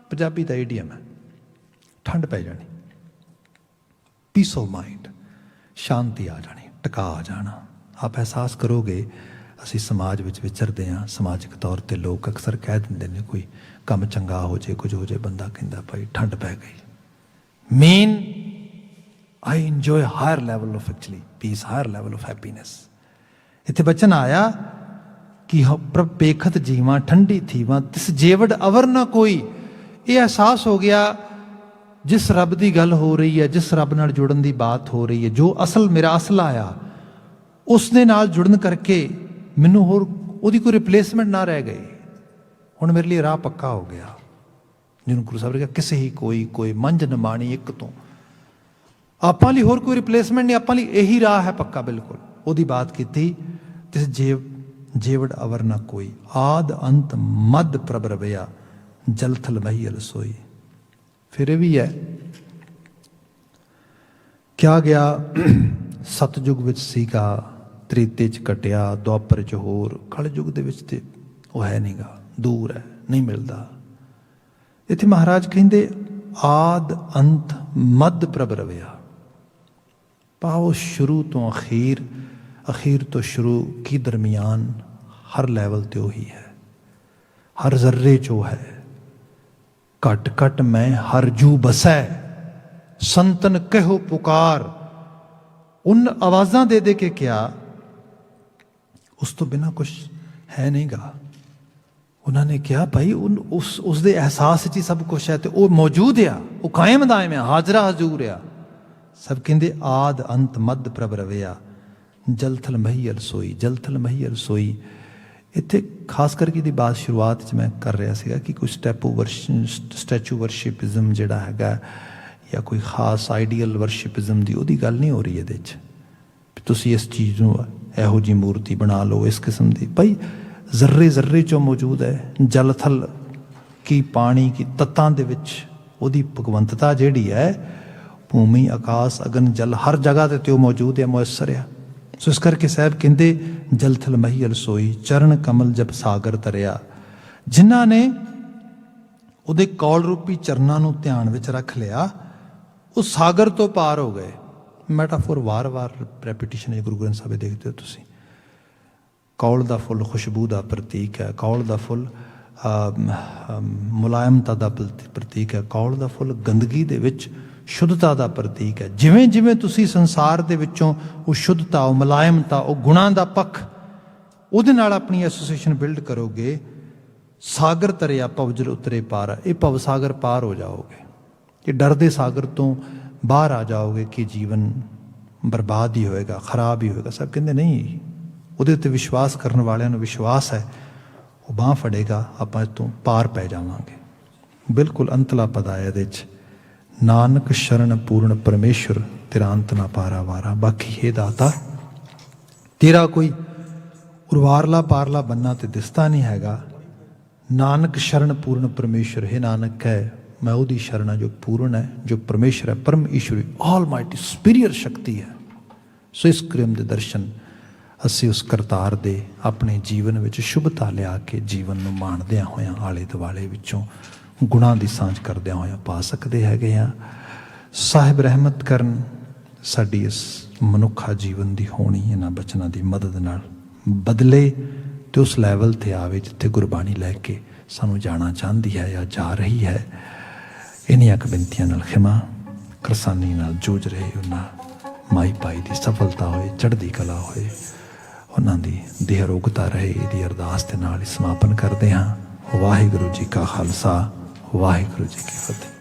ਪੰਜਾਬੀ ਦਾ ਈਡੀਅਮ ਹੈ, ठंड पै जानी, पीस ऑफ माइंड, शांति आ जानी, टका आ जाना। आप एहसास करोगे असी समाज विच विचरदे हाँ, समाजिक तौर पर लोग अक्सर कह दिंदे ने कोई काम चंगा हो जाए, कुछ हो जाए, बंदा कहंदा भाई ठंड पै गई। मेन I enjoy higher level of actually peace, higher level of happiness. इत्थे बचन आया कि प्रभ पेखत जीवां ठंडी थीवां तिस जेवड़ अवर ना कोई। ये एहसास हो गया जिस रब की गल हो रही है, जिस रब नाल जुड़न की बात हो रही है, जो असल मेरा असल आया उसने नाल जुड़न करके मैनू होर उहदी कोई रिप्लेसमेंट ना रह गई। हुण मेरे लिए राह पक्का हो गया, जिन्होंने गुरु साहब ने कहा किसे ही कोई कोई मंझ नमाणी एक तो आपां लई होर कोई रिप्लेसमेंट नहीं, आपां लई यही राह है पक्का बिल्कुल। उहदी बात की तिस जेवड़ अवर ना कोई, आद अंत मद प्रभ रवैया, जल थल महीयल सोई। फिर भी है क्या गया सतयुग विच सीगा, त्रेते च कटिया, द्वापर च होर, कलयुग दे विच ते वो है नहीं गा, दूर है, नहीं मिलता। इत्थे महाराज कहिंदे आद अंत मद प्रभ रवैया, पाओ शुरू तो अखीर, अखीर तो शुरू की दरमियान, हर लैवल ते वही है, हर जर्रे चो है। घट घट मैं हर जू बसै, संतन कहो पुकार। उन आवाज़ां दे दे के क्या उस तो बिना कुछ है नहीं गा। उन्होंने कहा भाई उस दे एहसास च ही सब कुछ है, तो वो मौजूद आ, वो कायम दायम है, हाजरा हजूर आ। सब कहते आद अंत मद प्रभ रवैया, जल थल महीयल सोई, जल थल महीयल सोई। इत्थे खास करके दी बात शुरुआत च मैं कर रहा सीगा कि कोई स्टैचू वर्शिपिज्म जिहड़ा हैगा या कोई खास आइडियल वर्शिपिज्म दी ओहदी गल नहीं हो रही इहदे च। तुसीं इस चीज़ नूं इहो जी मूर्ति बना लो इस किस्म दी, भाई जर्रे जर्रे चो मौजूद है। जल थल की पानी की तत्तां दे विच ओहदी भगवंतता जिहड़ी है, भूमि आकाश अगन जल हर जगह ते मौजूद है, मुयसर है। सो इस करके साहब कहते जल थल महीयल सोई, चरण कमल जब सागर तरिया। जिन्हां ने उहदे कौल रूपी चरनां नूं ध्यान विच रख लिया, वो सागर तो पार हो गए। मैटाफोर वार वार रैपीटिशन है गुरु ग्रंथ साहिब देखते हो तुसीं। कौल दा फुल खुशबू दा प्रतीक है, कौल दा फुल मुलायमता दा प्रतीक है, कौल दा फुल गंदगी दे विच शुद्धता का प्रतीक है। जिमें जिमें तुसी संसार दे विचों वो शुद्धता, वो मुलायमता, वो गुणा का पक्ष उहदे नाल अपनी एसोसीएशन बिल्ड करोगे, सागर तरिया भवजल उतरे पार, ये भव सागर पार हो जाओगे, ये डर दे सागर तो बाहर आ जाओगे कि जीवन बर्बाद ही होएगा, खराब ही होएगा। सब कहते नहीं, उहदे उत्ते विश्वास करने वालियां नूं विश्वास है, वो बांह फड़ेगा, आपां इस तों पार पै जावांगे। बिल्कुल अंतला पद आया इहदे च, नानक शरण पूर्ण परमेश्वर तेरा अंत ना पारा वारा। बाकी हे दाता तेरा कोई उर्वारला पारला बनना तो दिसता नहीं हैगा। नानक शरण पूर्ण परमेश्वर, हे नानक है मैं ओहदी शरण जो पूर्ण है, जो परमेश्वर है, परम ईश्वरी, ऑल माइटी सुपीरियर शक्ति है। सो इस क्रम के दर्शन असी उस करतार दे अपने जीवन में शुभता लिया के जीवन में माणद्या होया आले दुआले विचों गुणा की सांझ करद्या होया पा सकते हैं। साहिब रहमत करन साडी इस मनुखा जीवन की होनी इन्हां बचनों की मदद नाल बदले तो उस लैवल ते आवे जिथे गुरबाणी लैके ਸਾਨੂੰ ਜਾਣਾ ਚਾਹੁੰਦੀ ਹੈ ਜਾਂ ਜਾ ਰਹੀ ਹੈ, ਇਨੀਆਂ ਕੁ ਬੇਨਤੀਆਂ ਨਾਲ ਖਿਮਾ। ਕਰਸਾਨੀ ਨਾਲ ਜੂਝ ਰਹੇ ਉਹਨਾਂ ਮਾਈ ਭਾਈ ਦੀ ਸਫਲਤਾ ਹੋਏ, ਚੜ੍ਹਦੀ ਕਲਾ ਹੋਏ, ਉਹਨਾਂ ਦੀ ਦੇਹ ਅਰੋਗਤਾ ਰਹੇ, ਇਹਦੀ ਅਰਦਾਸ ਦੇ ਨਾਲ ਹੀ ਸਮਾਪਨ ਕਰਦੇ ਹਾਂ। ਵਾਹਿਗੁਰੂ ਜੀ ਕਾ ਖਾਲਸਾ, ਵਾਹਿਗੁਰੂ ਜੀ ਕੀ ਫਤਿਹ।